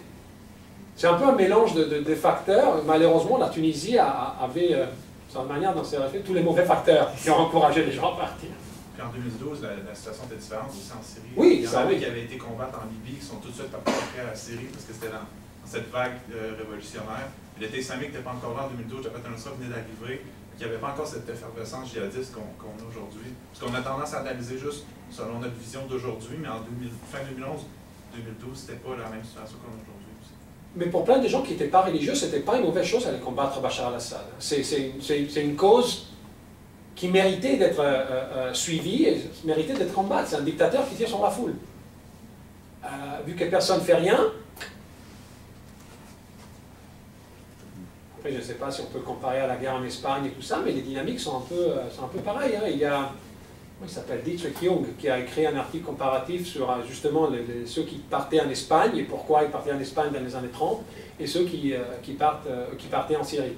un peu un mélange de facteurs. Malheureusement, la Tunisie avait, de toute manière, dans ses réflexes, tous les mauvais facteurs qui ont encouragé les gens à partir. Puis en 2012, la situation était différente aussi en Syrie. Oui, il y en a qui avaient été combattre en Libye, qui sont tout de suite partis après à la Syrie, parce que c'était dans cette vague révolutionnaire. L'État islamique n'était pas encore là en 2012, Jabhat al-Nusra venait d'arriver. Il n'y avait pas encore cette effervescence djihadiste qu'on a aujourd'hui. Parce qu'on a tendance à analyser juste selon notre vision d'aujourd'hui, mais en fin 2011, 2012, c'était pas la même situation qu'on a aujourd'hui. Mais pour plein de gens qui n'étaient pas religieux, ce n'était pas une mauvaise chose d'aller combattre Bachar al-Assad. C'est une cause qui méritait d'être suivie et méritait d'être combattue. C'est un dictateur qui tire sur la foule. Vu que personne ne fait rien, après je ne sais pas si on peut le comparer à la guerre en Espagne et tout ça, mais les dynamiques sont un peu pareilles. Hein. Il y a, il s'appelle Dietrich Jung, qui a écrit un article comparatif sur justement ceux qui partaient en Espagne et pourquoi ils partaient en Espagne dans les années 30 et ceux qui partaient en Syrie.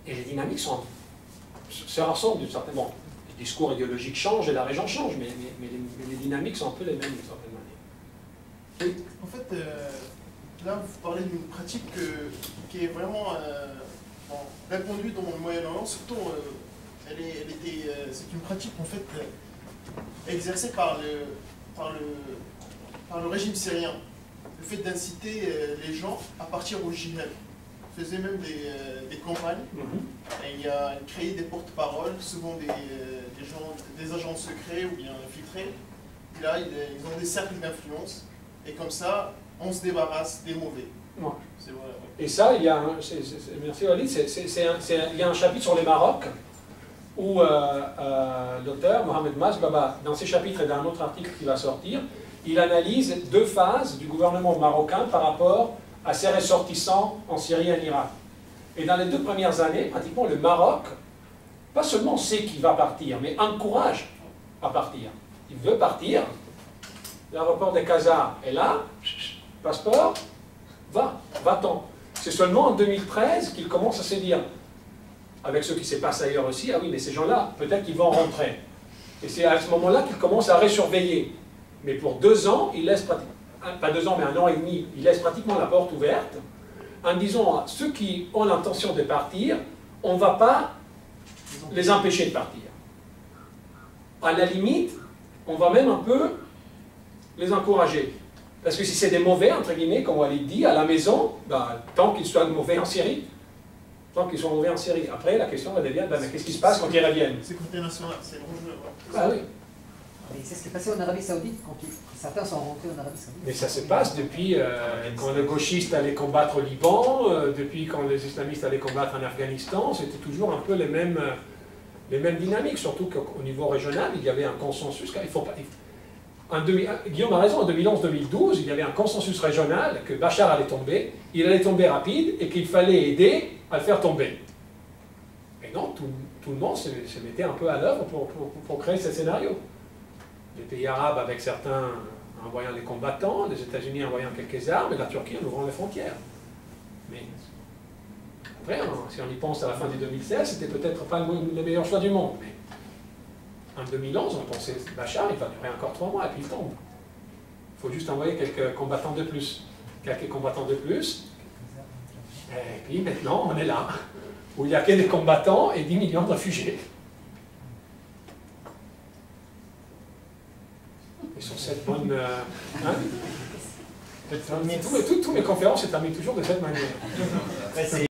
Et les dynamiques se ressemblent d'une certaine manière. Bon, les discours idéologiques changent et la région change, mais les dynamiques sont un peu les mêmes d'une certaine manière. Oui. En fait, là vous parlez d'une pratique qui est vraiment répandue dans le Moyen-Orient, surtout c'est une pratique en fait exercée par le régime syrien. Le fait d'inciter les gens à partir au djihad. Il faisait même des campagnes. Et il a créé des porte-paroles, souvent des agents secrets ou bien infiltrés. Et là, ils ont des cercles d'influence. Et comme ça, on se débarrasse des mauvais. Ouais. C'est vrai, ouais. Et ça, il y a merci Walid, il y a un chapitre sur les Maroc où l'auteur, Mohamed Masbaba, dans ses chapitres et dans un autre article qui va sortir, il analyse deux phases du gouvernement marocain par rapport à ses ressortissants en Syrie et en Irak. Et dans les 2 premières années, pratiquement le Maroc, pas seulement sait qu'il va partir, mais encourage à partir. Il veut partir, l'aéroport de Casa est là, passeport, va-t'en. C'est seulement en 2013 qu'il commence à se dire, avec ce qui se passe ailleurs aussi, ah oui, mais ces gens-là, peut-être qu'ils vont rentrer. Et c'est à ce moment-là qu'il commence à résurveiller. Mais pour 2 ans, il laisse pratiquement, pas 2 ans, mais 1 an et demi, il laisse pratiquement la porte ouverte, en disant à ceux qui ont l'intention de partir, on ne va pas les empêcher de partir. À la limite, on va même un peu les encourager. Parce que si c'est des mauvais, entre guillemets, comme Walid dit, à la maison, bah, tant qu'ils soient mauvais en Syrie, tant qu'ils sont mauvais en Syrie. Après, la question devient, bah, qu'est-ce qui se passe quand ils reviennent? C'est côté national, c'est le rouge. Ah oui. Et c'est ce qui est passé en Arabie Saoudite quand certains sont rentrés en Arabie Saoudite. Mais ça se passe depuis quand les gauchistes allaient combattre au Liban, depuis quand les islamistes allaient combattre en Afghanistan, c'était toujours un peu les mêmes dynamiques, surtout qu'au niveau régional, il y avait un consensus. Guillaume a raison, en 2011-2012, il y avait un consensus régional que Bachar allait tomber, il allait tomber rapide et qu'il fallait aider à le faire tomber. Mais non, tout le monde se mettait un peu à l'œuvre pour créer ce scénario. Les pays arabes avec certains envoyant des combattants, les États-Unis envoyant quelques armes, et la Turquie en ouvrant les frontières. Mais après, si on y pense à la fin de 2016, c'était peut-être pas le meilleur choix du monde. Mais en 2011, on pensait Bachar, il va durer encore 3 mois et puis il tombe. Il faut juste envoyer quelques combattants de plus. Quelques combattants de plus. Et puis maintenant, on est là, où il n'y a que des combattants et 10 millions de réfugiés. Et sur cette bonne... tous mes conférences se terminent toujours de cette manière.